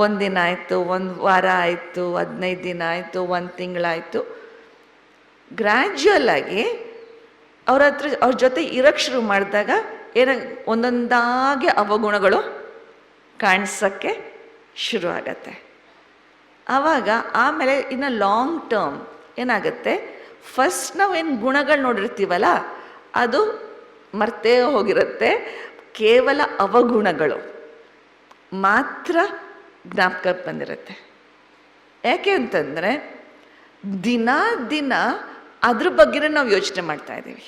ಒಂದಿನ ಆಯಿತು, ಒಂದು ವಾರ ಆಯಿತು, 15 ದಿನ ಆಯಿತು, 1 ತಿಂಗಳಾಯಿತು, ಗ್ರ್ಯಾಜುವಲ್ ಆಗಿ ಅವ್ರ ಜೊತೆ ಇರಕ್ಕೆ ಶುರು ಮಾಡಿದಾಗ ಒಂದೊಂದಾಗಿ ಅವಗುಣಗಳು ಕಾಣಿಸೋಕ್ಕೆ ಶುರು ಆಗತ್ತೆ. ಆಮೇಲೆ ಇನ್ನು ಲಾಂಗ್ ಟರ್ಮ್ ಏನಾಗುತ್ತೆ, ಫಸ್ಟ್ ನಾವೇನು ಗುಣಗಳು ನೋಡಿರ್ತೀವಲ್ಲ ಅದು ಮರ್ತೇ ಹೋಗಿರುತ್ತೆ. ಕೇವಲ ಅವಗುಣಗಳು ಮಾತ್ರ ಜ್ಞಾಪಕಕ್ಕೆ ಬಂದಿರುತ್ತೆ. ಯಾಕೆ ಅಂತಂದರೆ ದಿನ ಅದ್ರ ಬಗ್ಗೆನೇ ನಾವು ಯೋಚನೆ ಮಾಡ್ತಾ ಇದ್ದೀವಿ.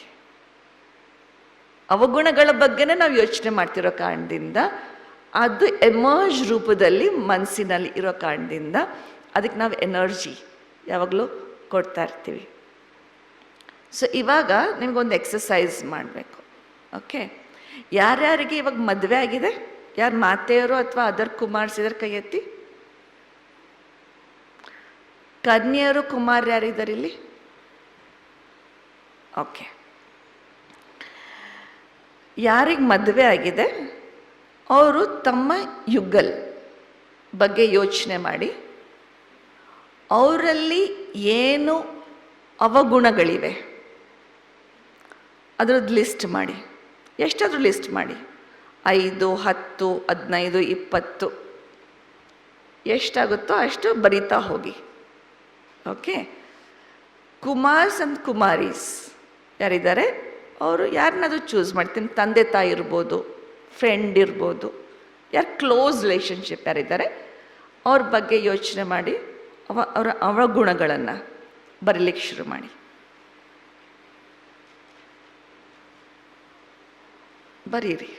ಅವಗುಣಗಳ ಬಗ್ಗೆನೇ ನಾವು ಯೋಚನೆ ಮಾಡ್ತಿರೋ ಕಾರಣದಿಂದ ಅದು ಎಮರ್ಜ್ ರೂಪದಲ್ಲಿ ಮನಸ್ಸಿನಲ್ಲಿ ಇರೋ ಕಾರಣದಿಂದ ಅದಕ್ಕೆ ನಾವು ಎನರ್ಜಿ ಯಾವಾಗಲೂ ಕೊಡ್ತಾ ಇರ್ತೀವಿ. ಸೊ ಇವಾಗ ನಿಮಗೊಂದು ಎಕ್ಸಸೈಸ್ ಮಾಡಬೇಕು. ಓಕೆ, ಯಾರ್ಯಾರಿಗೆ ಇವಾಗ ಮದುವೆ ಆಗಿದೆ? ಯಾರು ಮಾತೆಯರು ಅಥವಾ ಅದರ್ ಕುಮಾರ್ಸ್ ಇದರ ಕೈ ಎತ್ತಿ. ಕನ್ಯೆಯರು ಕುಮಾರ್ ಯಾರಿದ್ದಾರೆ ಇಲ್ಲಿ? ಓಕೆ. ಯಾರಿಗೆ ಮದುವೆ ಆಗಿದೆ ಅವರು ತಮ್ಮ ಯುಗಲ್ ಬಗ್ಗೆ ಯೋಚನೆ ಮಾಡಿ ಅವರಲ್ಲಿ ಏನು ಅವಗುಣಗಳಿವೆ ಅದರದ್ದು ಲಿಸ್ಟ್ ಮಾಡಿ. ಎಷ್ಟಾದರೂ ಲಿಸ್ಟ್ ಮಾಡಿ, 5, 10, 15, 20 ಎಷ್ಟಾಗುತ್ತೋ ಅಷ್ಟು ಬರಿತಾ ಹೋಗಿ. ಓಕೆ. ಕುಮಾರ್ಸ್ ಅಂಡ್ ಕುಮಾರೀಸ್ ಯಾರಿದ್ದಾರೆ ಅವರು ಯಾರನ್ನಾದ್ರೂ ಚೂಸ್ ಮಾಡ್ತೀನಿ. ತಂದೆ ತಾಯಿ ಇರ್ಬೋದು, ಫ್ರೆಂಡ್ ಇರ್ಬೋದು, ಯಾರು ಕ್ಲೋಸ್ ರಿಲೇಷನ್ಶಿಪ್ ಯಾರಿದ್ದಾರೆ ಅವ್ರ ಬಗ್ಗೆ ಯೋಚನೆ ಮಾಡಿ ಅವರ ಅವಗುಣಗಳನ್ನು ಬರೀಲಿಕ್ಕೆ ಶುರು ಮಾಡಿ. ಬರೀರಿ.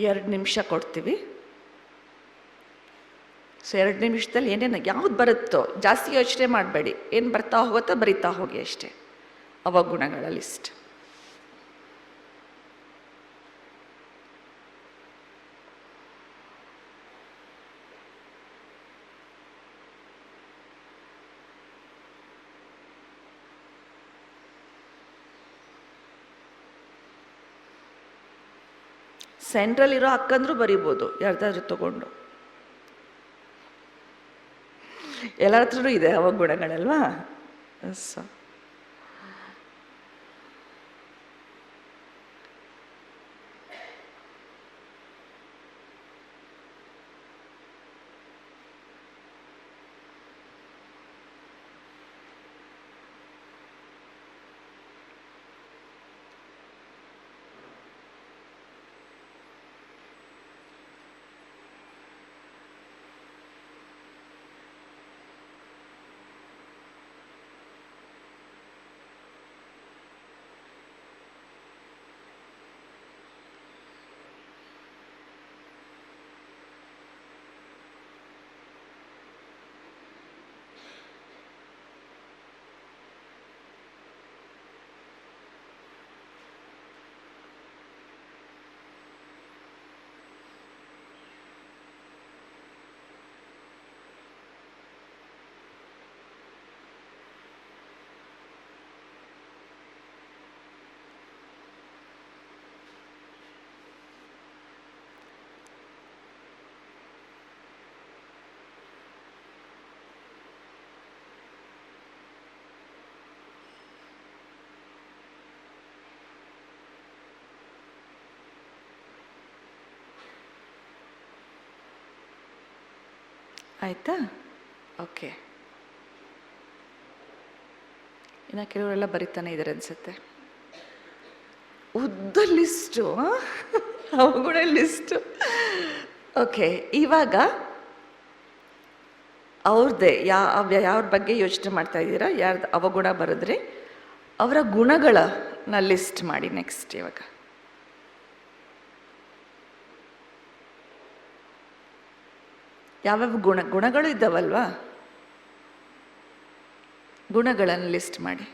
ಎರಡು ನಿಮಿಷ ಕೊಡ್ತೀವಿ. ಸೊ 2 ನಿಮಿಷದಲ್ಲಿ ಏನೇನು ಯಾವ್ದು ಬರುತ್ತೋ ಜಾಸ್ತಿ ಯೋಚನೆ ಮಾಡಬೇಡಿ, ಏನು ಬರ್ತಾ ಹೋಗುತ್ತೋ ಬರಿತಾ ಹೋಗಿ ಅಷ್ಟೇ ಅವಗುಣಗಳ ಲಿಸ್ಟ್. ಸೆಂಟ್ರಲ್ಲಿರೋ ಅಕ್ಕಂದ್ರೂ ಬರಿಬೋದು, ಯಾರ್ದಾದ್ರೂ ತಗೊಂಡು. ಎಲ್ಲರ ಹತ್ರನೂ ಇದೆ ಅವಗುಣಗಳಲ್ವಾ. ಸೊ ಆಯಿತಾ? ಓಕೆ. ಇನ್ನು ಕೆಲವರೆಲ್ಲ ಬರಿತಾನೆ ಇದ್ದಾರೆ ಅನಿಸುತ್ತೆ. ಉದ್ದ ಲಿಸ್ಟು, ಅವಗುಣ ಲಿಸ್ಟು. ಓಕೆ. ಇವಾಗ ಅವ್ರದ್ದೇ ಯಾವ್ರ ಬಗ್ಗೆ ಯೋಚನೆ ಮಾಡ್ತಾ ಇದ್ದೀರಾ, ಯಾರ್ದು ಅವಗುಣ ಬರೆದ್ರಿ ಅವರ ಗುಣಗಳನ್ನ ಲಿಸ್ಟ್ ಮಾಡಿ. ನೆಕ್ಸ್ಟ್ ಇವಾಗ ಯಾವ್ಯಾವ ಗುಣಗಳು ಇದ್ದಾವಲ್ವಾ, ಗುಣಗಳನ್ನು ಲಿಸ್ಟ್ ಮಾಡಿ.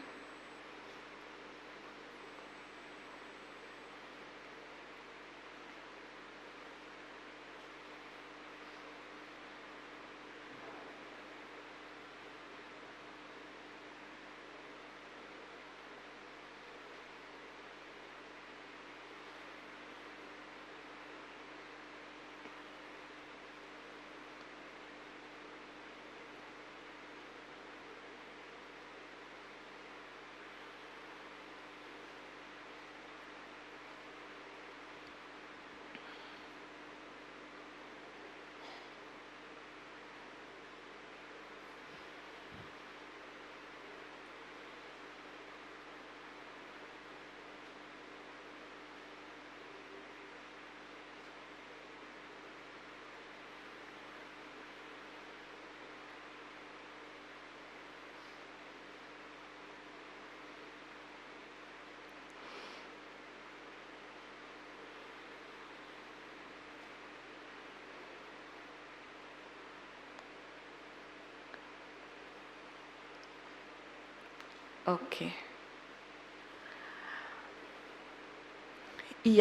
ಓಕೆ,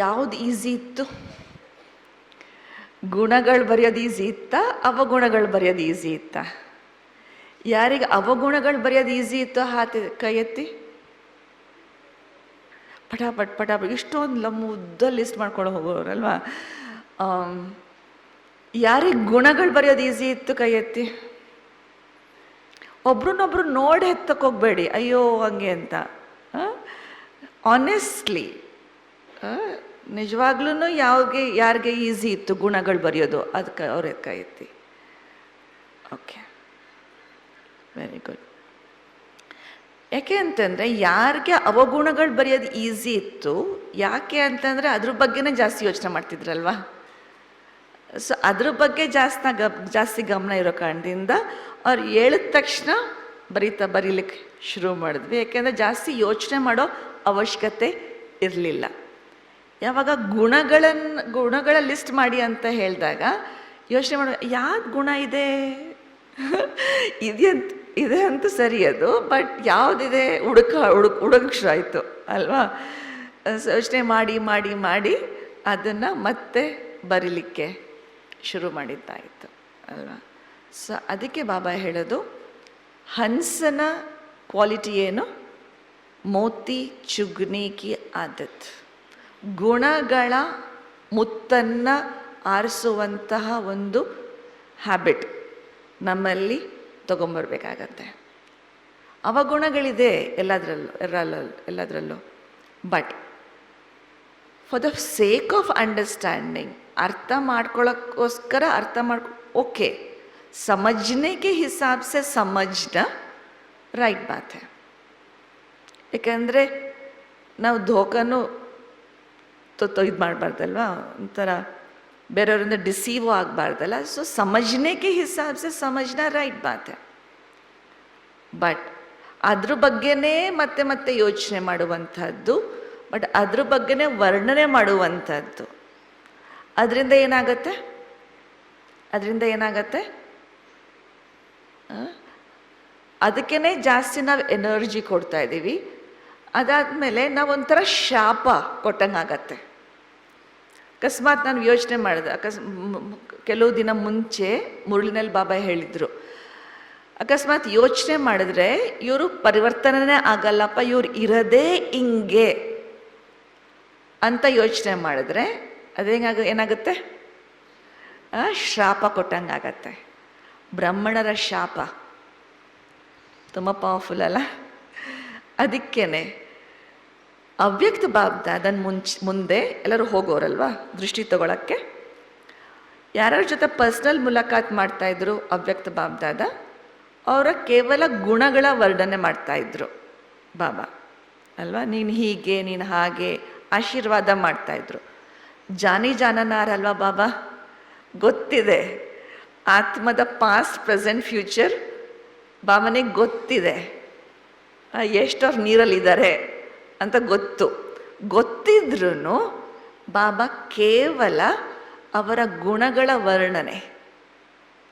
ಯಾವುದು ಈಸಿ ಇತ್ತು? ಗುಣಗಳು ಬರೆಯೋದು ಈಸಿ ಇತ್ತಾ, ಅವಗುಣಗಳು ಬರೆಯೋದು ಈಸಿ ಇತ್ತಾ? ಯಾರಿಗೆ ಅವಗುಣಗಳು ಬರೆಯೋದು ಈಸಿ ಇತ್ತು ಕೈ ಎತ್ತಿ. ಪಟಾಪಟ್ ಇಷ್ಟೊಂದು ಉದ್ದ ಲಿಸ್ಟ್ ಮಾಡ್ಕೊಂಡು ಹೋಗೋರಲ್ವಾ. ಯಾರಿಗೆ ಗುಣಗಳು ಬರೆಯೋದು ಈಸಿ ಇತ್ತು ಕೈ ಎತ್ತಿ. ಒಬ್ರನ್ನೊಬ್ರು ನೋಡಿ ಎತ್ತಕ್ಕೆ ಹೋಗ್ಬೇಡಿ, ಅಯ್ಯೋ ಹಂಗೆ ಅಂತ. ಆನೆಸ್ಟ್ಲಿ ನಿಜವಾಗ್ಲೂ ಯಾರಿಗೆ ಈಸಿ ಇತ್ತು ಗುಣಗಳು ಬರೆಯೋದು, ಅದಕ್ಕೆ ಅವ್ರ ಕೈ ಎತ್ತಿ. Okay, very good. ಯಾಕೆ ಅಂತಂದರೆ ಯಾರಿಗೆ ಅವಗುಣಗಳು ಬರೆಯೋದು ಈಸಿ ಇತ್ತು, ಯಾಕೆ ಅಂತಂದರೆ ಅದ್ರ ಬಗ್ಗೆನೇ ಜಾಸ್ತಿ ಯೋಚನೆ ಮಾಡ್ತಿದ್ರಲ್ವಾ. ಸೊ ಅದ್ರ ಬಗ್ಗೆ ಜಾಸ್ತಿ ಗಮನ ಇರೋ ಕಾರಣದಿಂದ ಅವ್ರು ಹೇಳಿದ ತಕ್ಷಣ ಬರೀಲಿಕ್ಕೆ ಶುರು ಮಾಡಿದ್ವಿ. ಯಾಕೆಂದರೆ ಜಾಸ್ತಿ ಯೋಚನೆ ಮಾಡೋ ಅವಶ್ಯಕತೆ ಇರಲಿಲ್ಲ. ಯಾವಾಗ ಗುಣಗಳ ಲಿಸ್ಟ್ ಮಾಡಿ ಅಂತ ಹೇಳಿದಾಗ ಯೋಚನೆ ಮಾಡೋ ಯಾವ್ದು ಗುಣ ಇದೆ ಇದೆ ಅಂತೂ ಸರಿ ಅದು, ಬಟ್ ಯಾವುದಿದೆ ಹುಡುಗಕ್ಕೆ ಶುರು ಆಯಿತು ಅಲ್ವಾ. ಯೋಚನೆ ಮಾಡಿ ಮಾಡಿ ಮಾಡಿ ಅದನ್ನು ಮತ್ತೆ ಬರೀಲಿಕ್ಕೆ ಶುರು ಮಾಡಿದ್ದಾಯಿತು ಅಲ್ವಾ. ಸೊ ಅದಕ್ಕೆ ಬಾಬಾ ಹೇಳೋದು, ಹಂಸನ ಕ್ವಾಲಿಟಿ ಏನು? ಮೋತಿ ಚುಗ್ನಿ ಕಿ ಆದತ್. ಗುಣಗಳ ಮುತ್ತನ್ನು ಆರಿಸುವಂತಹ ಒಂದು ಹ್ಯಾಬಿಟ್ ನಮ್ಮಲ್ಲಿ ತಗೊಂಬರ್ಬೇಕಾಗತ್ತೆ. ಅವಗುಣಗಳಿದೆ ಎಲ್ಲದರಲ್ಲೂ, but for the sake of understanding, ಅರ್ಥ ಮಾಡ್ಕೊಳ್ಳೋಕ್ಕೋಸ್ಕರ ಓಕೆ, ಸಮಜ್ನೆ ಕೆ ಹಿಸಾಬ್ ಸೆ ಸಮಜ್ನ ರೈಟ್ ಬಾತ್ ಹೈ. ಯಾಕಂದರೆ ನಾವು ಧೋಕಾನು ಇದು ಮಾಡಬಾರ್ದಲ್ವ, ಒಂಥರ ಬೇರೆಯವರಿಂದ ಡಿಸೀವ್ ಆಗಬಾರ್ದಲ್ಲ. ಸೊ ಸಮಜ್ನೆ ಕೆ ಹಿಸಾಬ್ ಸೆ ಸಮಜ್ನ ರೈಟ್ ಬಾತ್ ಹೈ. ಬಟ್ ಅದ್ರ ಬಗ್ಗೆನೇ ಮತ್ತೆ ಯೋಚನೆ ಮಾಡುವಂಥದ್ದು, ಬಟ್ ಅದ್ರ ಬಗ್ಗೆನೇ ವರ್ಣನೆ ಮಾಡುವಂಥದ್ದು, ಅದರಿಂದ ಏನಾಗತ್ತೆ ಅದಕ್ಕೇ ಜಾಸ್ತಿ ನಾವು ಎನರ್ಜಿ ಕೊಡ್ತಾ ಇದ್ದೀವಿ. ಅದಾದಮೇಲೆ ನಾವೊಂಥರ ಶಾಪ ಕೊಟ್ಟಂಗಾಗತ್ತೆ. ಅಕಸ್ಮಾತ್ ನಾನು ಯೋಚನೆ ಮಾಡಿದೆ, ಕೆಲವು ದಿನ ಮುಂಚೆ ಮುರಳಿನಲ್ಲಿ ಬಾಬಾ ಹೇಳಿದರು, ಅಕಸ್ಮಾತ್ ಯೋಚನೆ ಮಾಡಿದ್ರೆ ಇವರು ಪರಿವರ್ತನೆ ಆಗಲ್ಲಪ್ಪ, ಇವ್ರು ಇರೋದೇ ಹಿಂಗೆ ಅಂತ ಯೋಚನೆ ಮಾಡಿದ್ರೆ ಏನಾಗುತ್ತೆ? ಶ್ರಾಪ ಕೊಟ್ಟಂಗಾಗತ್ತೆ. ಬ್ರಾಹ್ಮಣರ ಶಾಪ ತುಂಬ ಪವರ್ಫುಲ್ ಅಲ್ಲ. ಅದಕ್ಕೇನೆ ಅವ್ಯಕ್ತ ಬಾಬ್ದಾದನ್ ಮುಂದೆ ಎಲ್ಲರೂ ಹೋಗೋರಲ್ವಾ ದೃಷ್ಟಿ ತಗೊಳಕ್ಕೆ. ಯಾರ್ಯಾರ ಜೊತೆ ಪರ್ಸ್ನಲ್ ಮುಲಾಕಾತ್ ಮಾಡ್ತಾಯಿದ್ರು ಅವ್ಯಕ್ತ ಬಾಬ್ದಾದ, ಅವರ ಕೇವಲ ಗುಣಗಳ ವರ್ಣನೆ ಮಾಡ್ತಾಯಿದ್ರು ಬಾಬಾ ಅಲ್ವಾ. ನೀನು ಹೀಗೆ, ನೀನು ಹಾಗೆ ಆಶೀರ್ವಾದ ಮಾಡ್ತಾಯಿದ್ರು. ಜಾನನಾರಲ್ವಾ ಬಾಬಾ, ಗೊತ್ತಿದೆ ಆತ್ಮದ ಪಾಸ್ಟ್ ಪ್ರೆಸೆಂಟ್ ಫ್ಯೂಚರ್ ಬಾಬನಿಗೆ ಗೊತ್ತಿದೆ. ಎಷ್ಟವ್ರು ನೀರಲ್ಲಿದ್ದಾರೆ ಅಂತ ಗೊತ್ತಿದ್ರೂ ಬಾಬಾ ಕೇವಲ ಅವರ ಗುಣಗಳ ವರ್ಣನೆ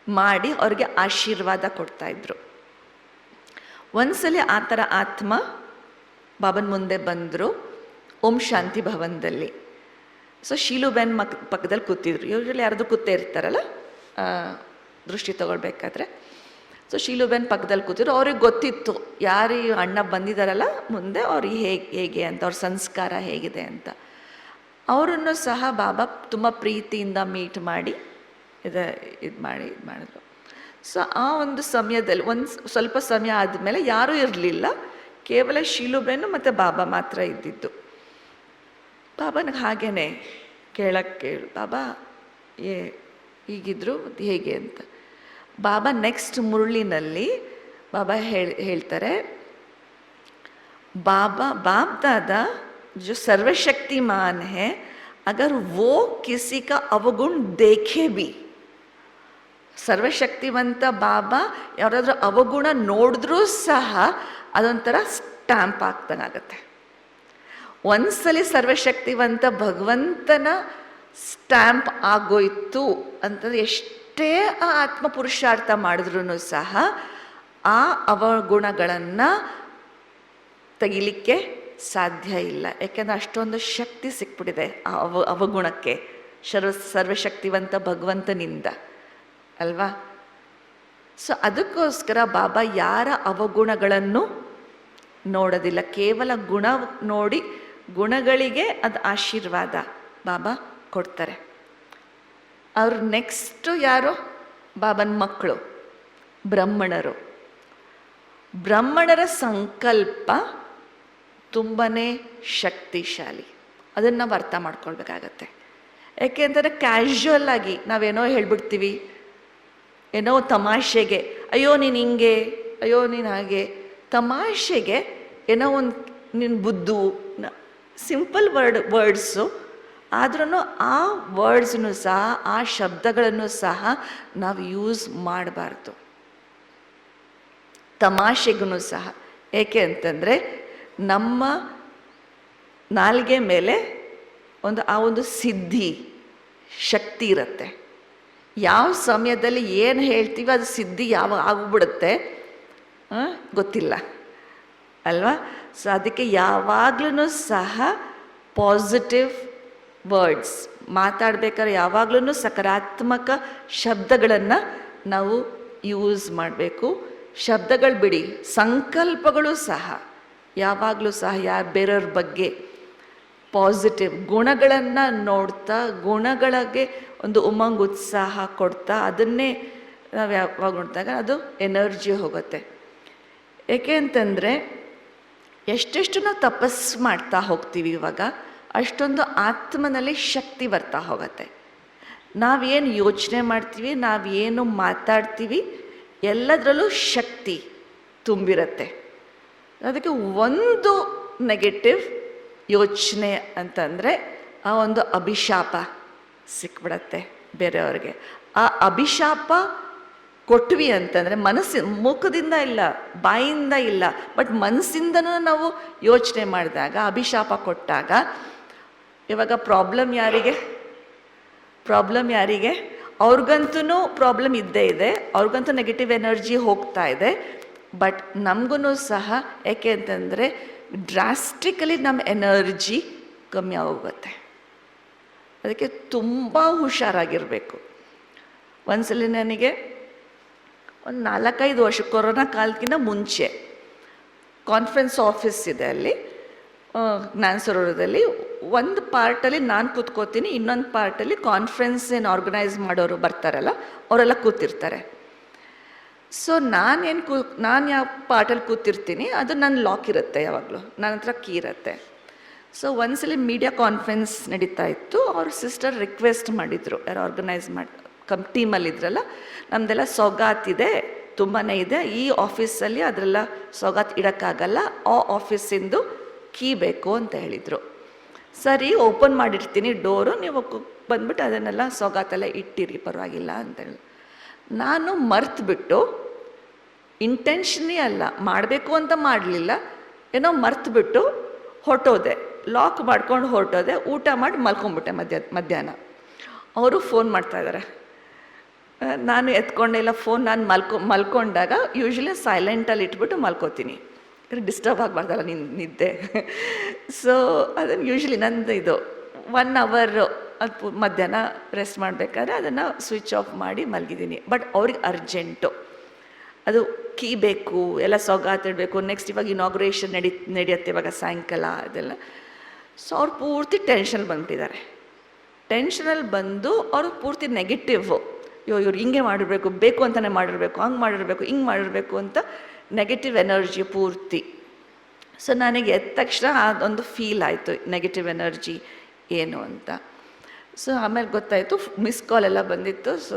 ಮಾಡಿ ಅವ್ರಿಗೆ ಆಶೀರ್ವಾದ ಕೊಡ್ತಾಯಿದ್ರು. ಒಂದ್ಸಲಿ ಆ ಥರ ಆತ್ಮ ಬಾಬನ ಮುಂದೆ ಬಂದರು ಓಂ ಶಾಂತಿ ಭವನದಲ್ಲಿ. ಸೊ ಶೀಲುಬೆನ್ ಪಕ್ಕದಲ್ಲಿ ಕೂತಿದ್ರು. ಯೂಶ್ವಲಿ ಯಾರಾದರೂ ಕೂತೇ ಇರ್ತಾರಲ್ಲ ದೃಷ್ಟಿ ತಗೊಳ್ಬೇಕಾದ್ರೆ. ಸೊ ಶೀಲುಬೆನ್ ಪಕ್ಕದಲ್ಲಿ ಕೂತಿದ್ರು. ಅವ್ರಿಗೆ ಗೊತ್ತಿತ್ತು ಯಾರು ಅಣ್ಣ ಬಂದಿದ್ದಾರಲ್ಲ ಮುಂದೆ ಅವ್ರಿಗೆ ಹೇಗೆ ಅಂತ, ಅವ್ರ ಸಂಸ್ಕಾರ ಹೇಗಿದೆ ಅಂತ. ಅವರನ್ನು ಸಹ ಬಾಬಾ ತುಂಬ ಪ್ರೀತಿಯಿಂದ ಮೀಟ್ ಮಾಡಿ ಇದು ಮಾಡಿದ್ರು. ಸೊ ಆ ಒಂದು ಸಮಯದಲ್ಲಿ ಸ್ವಲ್ಪ ಸಮಯ ಆದಮೇಲೆ ಯಾರೂ ಇರಲಿಲ್ಲ, ಕೇವಲ ಶೀಲುಬೆನ್ನು ಮತ್ತು ಬಾಬಾ ಮಾತ್ರ ಇದ್ದಿದ್ದು. ಬಾಬಾನಿಗೆ ಹಾಗೇ ಕೇಳು ಬಾಬಾ ಹೀಗಿದ್ರು ಹೇಗೆ ಅಂತ. ಬಾಬಾ ನೆಕ್ಸ್ಟ್ ಮುರಳಿನಲ್ಲಿ ಬಾಬಾ ಹೇಳ್ತಾರೆ, बाप दादा जो सर्वशक्तिमान है, अगर वो किसी का अवगुण देखे भी, ಸರ್ವಶಕ್ತಿವಂತ ಬಾಬಾ ಯಾರಾದರೂ ಅವಗುಣ ನೋಡಿದ್ರೂ ಸಹ ಅದೊಂಥರ ಸ್ಟ್ಯಾಂಪ್ ಆಗ್ದಂಗಾಗತ್ತೆ. ಒಂದ್ಸಲಿ ಸರ್ವಶಕ್ತಿವಂತ ಭಗವಂತನ ಸ್ಟ್ಯಾಂಪ್ ಆಗೋಯ್ತು ಅಂತಂದ್ರೆ ಎಷ್ಟೇ ಆ ಆತ್ಮ ಪುರುಷಾರ್ಥ ಮಾಡಿದ್ರೂ ಸಹ ಆ ಅವಗುಣಗಳನ್ನು ತೆಗಿಲಿಕ್ಕೆ ಸಾಧ್ಯ ಇಲ್ಲ. ಯಾಕೆಂದರೆ ಅಷ್ಟೊಂದು ಶಕ್ತಿ ಸಿಕ್ಬಿಟ್ಟಿದೆ ಆ ಅವಗುಣಕ್ಕೆ ಸರ್ವಶಕ್ತಿವಂತ ಭಗವಂತನಿಂದ ಅಲ್ವಾ. ಸೊ ಅದಕ್ಕೋಸ್ಕರ ಬಾಬಾ ಯಾರ ಅವಗುಣಗಳನ್ನು ನೋಡೋದಿಲ್ಲ, ಕೇವಲ ಗುಣ ನೋಡಿ ಗುಣಗಳಿಗೆ ಅದು ಆಶೀರ್ವಾದ ಬಾಬಾ ಕೊಡ್ತಾರೆ. ಅವ್ರು ನೆಕ್ಸ್ಟು ಯಾರು? ಬಾಬನ ಮಕ್ಕಳು ಬ್ರಾಹ್ಮಣರು. ಬ್ರಾಹ್ಮಣರ ಸಂಕಲ್ಪ ತುಂಬಾ ಶಕ್ತಿಶಾಲಿ. ಅದನ್ನು ನಾವು ಅರ್ಥ ಮಾಡ್ಕೊಳ್ಬೇಕಾಗತ್ತೆ. ಯಾಕೆಂದರೆ ಕ್ಯಾಶುವಲ್ ಆಗಿ ನಾವೇನೋ ಹೇಳ್ಬಿಡ್ತೀವಿ, ಏನೋ ತಮಾಷೆಗೆ, ಅಯ್ಯೋ ನೀನು ಹಿಂಗೆ, ಅಯ್ಯೋ ನೀನು ಹಾಗೆ, ತಮಾಷೆಗೆ ಏನೋ ಒಂದು ನಿನ್ನ ಬುದ್ಧು, ಸಿಂಪಲ್ ವರ್ಡ್ಸು, ಆದ್ರೂ ಆ ವರ್ಡ್ಸನ್ನು ಸಹ, ಆ ಶಬ್ದಗಳನ್ನು ಸಹ ನಾವು ಯೂಸ್ ಮಾಡಬಾರ್ದು ತಮಾಷೆಗೂ ಸಹ. ಏಕೆ ಅಂತಂದರೆ ನಮ್ಮ ನಾಲಿಗೆ ಮೇಲೆ ಆ ಒಂದು ಸಿದ್ಧಿ ಶಕ್ತಿ ಇರುತ್ತೆ. ಯಾವ ಸಮಯದಲ್ಲಿ ಏನು ಹೇಳ್ತೀವಿ ಅದು ಸಿದ್ಧಿ ಯಾವ ಆಗ್ಬಿಡುತ್ತೆ ಗೊತ್ತಿಲ್ಲ ಅಲ್ವಾ. ಸೊ ಅದಕ್ಕೆ ಯಾವಾಗ್ಲೂ ಸಹ ಪಾಸಿಟಿವ್ ವರ್ಡ್ಸ್ ಮಾತಾಡ್ಬೇಕಾದ್ರೆ ಯಾವಾಗ್ಲೂ ಸಕಾರಾತ್ಮಕ ಶಬ್ದಗಳನ್ನು ನಾವು ಯೂಸ್ ಮಾಡಬೇಕು. ಶಬ್ದಗಳು ಬಿಡಿ, ಸಂಕಲ್ಪಗಳು ಸಹ ಯಾವಾಗಲೂ ಸಹ ಬೇರೆಯವ್ರ ಬಗ್ಗೆ ಪಾಸಿಟಿವ್ ಗುಣಗಳನ್ನು ನೋಡ್ತಾ, ಗುಣಗಳಿಗೆ ಒಂದು ಉಮಂಗ್ ಉತ್ಸಾಹ ಕೊಡ್ತಾ, ಅದನ್ನೇ ನಾವು ಯಾವಾಗ ನೋಡಿದಾಗ ಅದು ಎನರ್ಜಿ ಹೋಗುತ್ತೆ. ಏಕೆ ಅಂತಂದರೆ ಎಷ್ಟೆಷ್ಟು ನಾವು ತಪಸ್ಸು ಮಾಡ್ತಾ ಹೋಗ್ತೀವಿ ಇವಾಗ, ಅಷ್ಟೊಂದು ಆತ್ಮನಲ್ಲಿ ಶಕ್ತಿ ಬರ್ತಾ ಹೋಗುತ್ತೆ. ನಾವೇನು ಯೋಚನೆ ಮಾಡ್ತೀವಿ, ನಾವೇನು ಮಾತಾಡ್ತೀವಿ, ಎಲ್ಲದರಲ್ಲೂ ಶಕ್ತಿ ತುಂಬಿರುತ್ತೆ. ಅದಕ್ಕೆ ಒಂದು ನೆಗೆಟಿವ್ ಯೋಚನೆ ಅಂತಂದರೆ ಆ ಒಂದು ಅಭಿಶಾಪ ಸಿಕ್ಬಿಡತ್ತೆ ಬೇರೆಯವ್ರಿಗೆ. ಆ ಅಭಿಶಾಪ ಕೊಟ್ವಿ ಅಂತಂದರೆ ಮುಖದಿಂದ ಇಲ್ಲ, ಬಾಯಿಂದ ಇಲ್ಲ, ಬಟ್ ಮನಸ್ಸಿಂದನೂ ನಾವು ಯೋಚನೆ ಮಾಡಿದಾಗ, ಅಭಿಶಾಪ ಕೊಟ್ಟಾಗ, ಇವಾಗ ಪ್ರಾಬ್ಲಮ್ ಯಾರಿಗೆ? ಅವ್ರಿಗಂತೂ ಪ್ರಾಬ್ಲಮ್ ಇದ್ದೇ ಇದೆ, ಅವ್ರಿಗಂತೂ ನೆಗೆಟಿವ್ ಎನರ್ಜಿ ಹೋಗ್ತಾ ಇದೆ. ಬಟ್ ನಮಗೂ ಸಹ, ಯಾಕೆ ಅಂತಂದರೆ ಡ್ರಾಸ್ಟಿಕಲಿ ನಮ್ಮ ಎನರ್ಜಿ ಕಮ್ಮಿ ಆಗೋಗುತ್ತೆ. ಅದಕ್ಕೆ ತುಂಬ ಹುಷಾರಾಗಿರಬೇಕು. ಒಂದ್ಸಲ ನನಗೆ ಒಂದು 4-5 ವರ್ಷ ಕೊರೋನಾ ಕಾಲಕ್ಕಿಂತ ಮುಂಚೆ ಕಾನ್ಫರೆನ್ಸ್ ಆಫೀಸ್ ಇದೆ ಅಲ್ಲಿ ಜ್ಞಾನ ಸರೋವರದಲ್ಲಿ. ಒಂದು ಪಾರ್ಟಲ್ಲಿ ನಾನು ಕೂತ್ಕೋತೀನಿ, ಇನ್ನೊಂದು ಪಾರ್ಟಲ್ಲಿ ಕಾನ್ಫರೆನ್ಸ್ ಏನು ಆರ್ಗನೈಸ್ ಮಾಡೋರು ಬರ್ತಾರಲ್ಲ ಅವರೆಲ್ಲ ಕೂತಿರ್ತಾರೆ. ಸೊ ನಾನು ಯಾವ ಪಾರ್ಟಲ್ಲಿ ಕೂತಿರ್ತೀನಿ ಅದು ನನ್ನ ಲಾಕ್ ಇರುತ್ತೆ, ಯಾವಾಗಲೂ ನನ್ನ ಹತ್ರ ಕೀ ಇರುತ್ತೆ. ಸೊ ಒಂದ್ಸಲಿ ಮೀಡಿಯಾ ಕಾನ್ಫರೆನ್ಸ್ ನಡೀತಾ ಇತ್ತು. ಅವ್ರ ಸಿಸ್ಟರ್ ರಿಕ್ವೆಸ್ಟ್ ಮಾಡಿದರು, ಯಾರು ಆರ್ಗನೈಸ್ ಟೀಮಲ್ಲಿದ್ರಲ್ಲ, ನಮ್ಮದೆಲ್ಲ ಸೌಗಾತಿದೆ, ತುಂಬಾ ಇದೆ, ಈ ಆಫೀಸಲ್ಲಿ ಅದರೆಲ್ಲ ಸೌಗಾತ್ ಇಡೋಕ್ಕಾಗಲ್ಲ, ಆ ಆಫೀಸಿಂದು ಕೀ ಬೇಕು ಅಂತ ಹೇಳಿದರು. ಸರಿ, ಓಪನ್ ಮಾಡಿರ್ತೀನಿ ಡೋರು, ನೀವು ಬಂದ್ಬಿಟ್ಟು ಅದನ್ನೆಲ್ಲ ಸೌಗಾತೆಲ್ಲ ಇಟ್ಟಿರಿ, ಪರವಾಗಿಲ್ಲ ಅಂತೇಳಿ. ನಾನು ಮರ್ತುಬಿಟ್ಟು, ಇಂಟೆನ್ಷನ್ನೇ ಅಲ್ಲ, ಮಾಡಬೇಕು ಅಂತ ಮಾಡಲಿಲ್ಲ, ಏನೋ ಮರ್ತುಬಿಟ್ಟು ಹೊರಟೋದೆ, ಲಾಕ್ ಮಾಡ್ಕೊಂಡು ಹೊರಟೋದೆ. ಊಟ ಮಾಡಿ ಮಲ್ಕೊಂಡ್ಬಿಟ್ಟೆ ಮಧ್ಯಾಹ್ನ. ಅವರು ಫೋನ್ ಮಾಡ್ತಾಯಿದ್ದಾರೆ, ನಾನು ಎತ್ಕೊಂಡೆಲ್ಲ ಫೋನ್. ನಾನು ಮಲ್ಕೊಂಡಾಗ ಯೂಶ್ವಲಿ ಸೈಲೆಂಟಲ್ಲಿ ಇಟ್ಬಿಟ್ಟು ಮಲ್ಕೋತೀನಿ, ಡಿಸ್ಟರ್ಬ್ ಆಗಬಾರ್ದಲ್ಲ ನಿದ್ದೆ. ಸೊ ಅದನ್ನು ಯೂಶ್ವಲಿ ನಂದು ಇದು 1 hour ಅದು ಮಧ್ಯಾಹ್ನ ರೆಸ್ಟ್ ಮಾಡಬೇಕಾದ್ರೆ ಅದನ್ನು ಸ್ವಿಚ್ ಆಫ್ ಮಾಡಿ ಮಲಗಿದ್ದೀನಿ. ಬಟ್ ಅವ್ರಿಗೆ ಅರ್ಜೆಂಟು, ಅದು ಕೀ ಬೇಕು, ಎಲ್ಲ ಸೌಗಾತಿಡಬೇಕು, ನೆಕ್ಸ್ಟ್ ಇವಾಗ ಇನಾಗ್ರೇಷನ್ ನಡೆಯುತ್ತೆ ಇವಾಗ ಸಾಯಂಕಾಲ ಅದೆಲ್ಲ. ಸೊ ಅವ್ರು ಪೂರ್ತಿ ಟೆನ್ಷನ್ ಬಂದುಬಿಟ್ಟಿದ್ದಾರೆ. ಟೆನ್ಷನಲ್ಲಿ ಬಂದು ಅವ್ರು ಪೂರ್ತಿ ನೆಗೆಟಿವ್, ಇವ್ರು ಹಿಂಗೆ ಮಾಡಿರಬೇಕು, ಬೇಕು ಅಂತಲೇ ಮಾಡಿರಬೇಕು, ಹಂಗೆ ಮಾಡಿರಬೇಕು, ಹಿಂಗೆ ಮಾಡಿರಬೇಕು ಅಂತ ನೆಗೆಟಿವ್ ಎನರ್ಜಿ ಪೂರ್ತಿ. ಸೊ ನನಗೆ ಎದ್ದ ತಕ್ಷಣ ಅದೊಂದು ಫೀಲ್ ಆಯಿತು, ನೆಗೆಟಿವ್ ಎನರ್ಜಿ ಏನು ಅಂತ. ಸೊ ಆಮೇಲೆ ಗೊತ್ತಾಯಿತು, ಮಿಸ್ ಕಾಲ್ ಎಲ್ಲ ಬಂದಿತ್ತು. ಸೊ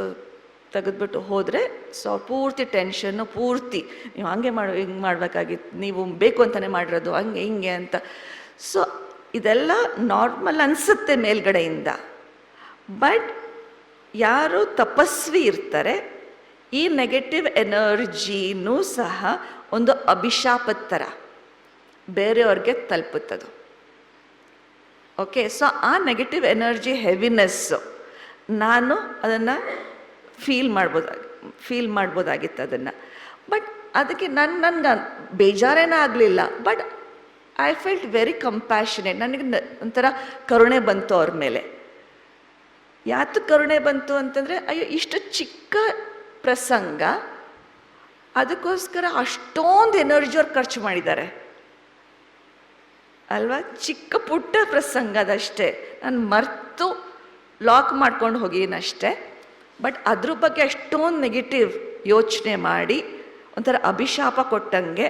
ತೆಗೆದ್ಬಿಟ್ಟು ಹೋದರೆ, ಸೊ ಪೂರ್ತಿ ಟೆನ್ಷನ್ನು, ಪೂರ್ತಿ ನೀವು ಹಂಗೆ ಹಿಂಗೆ ಮಾಡಬೇಕಾಗಿತ್ತು, ನೀವು ಬೇಕು ಅಂತಲೇ ಮಾಡಿರೋದು, ಹಂಗೆ ಹಿಂಗೆ ಅಂತ. ಸೊ ಇದೆಲ್ಲ ನಾರ್ಮಲ್ ಅನಿಸುತ್ತೆ ಮೇಲ್ಗಡೆಯಿಂದ. ಬಟ್ ಯಾರು ತಪಸ್ವಿ ಇರ್ತಾರೆ, ಈ ನೆಗೆಟಿವ್ ಎನರ್ಜಿನೂ ಸಹ ಒಂದು ಅಭಿಶಾಪದ ಥರ ಬೇರೆಯವ್ರಿಗೆ ತಲುಪುತ್ತದು. ಓಕೆ, ಸೊ ಆ ನೆಗೆಟಿವ್ ಎನರ್ಜಿ ಹೆವಿನೆಸ್ಸು ನಾನು ಅದನ್ನು ಫೀಲ್ ಮಾಡ್ಬೋದಾಗಿತ್ತು ಅದನ್ನು. ಬಟ್ ಅದಕ್ಕೆ ನನಗೆ ಬೇಜಾರೇನೂ ಆಗಲಿಲ್ಲ. But I felt very compassionate. ನನಗೆ ಒಂಥರ ಕರುಣೆ ಬಂತು ಅವ್ರ ಮೇಲೆ. ಯಾತು ಕರುಣೆ ಬಂತು ಅಂತಂದರೆ, ಅಯ್ಯೋ ಇಷ್ಟು ಚಿಕ್ಕ ಪ್ರಸಂಗ, ಅದಕ್ಕೋಸ್ಕರ ಅಷ್ಟೊಂದು ಎನರ್ಜಿ ಅವ್ರು ಖರ್ಚು ಮಾಡಿದ್ದಾರೆ ಅಲ್ವಾ. ಚಿಕ್ಕ ಪುಟ್ಟ ಪ್ರಸಂಗ ಅದಷ್ಟೇ, ನಾನು ಮರೆತು ಲಾಕ್ ಮಾಡ್ಕೊಂಡು ಹೋಗಿನಷ್ಟೇ. ಬಟ್ ಅದ್ರ ಬಗ್ಗೆ ಅಷ್ಟೊಂದು ನೆಗೆಟಿವ್ ಯೋಚನೆ ಮಾಡಿ ಒಂಥರ ಅಭಿಶಾಪ ಕೊಟ್ಟಂಗೆ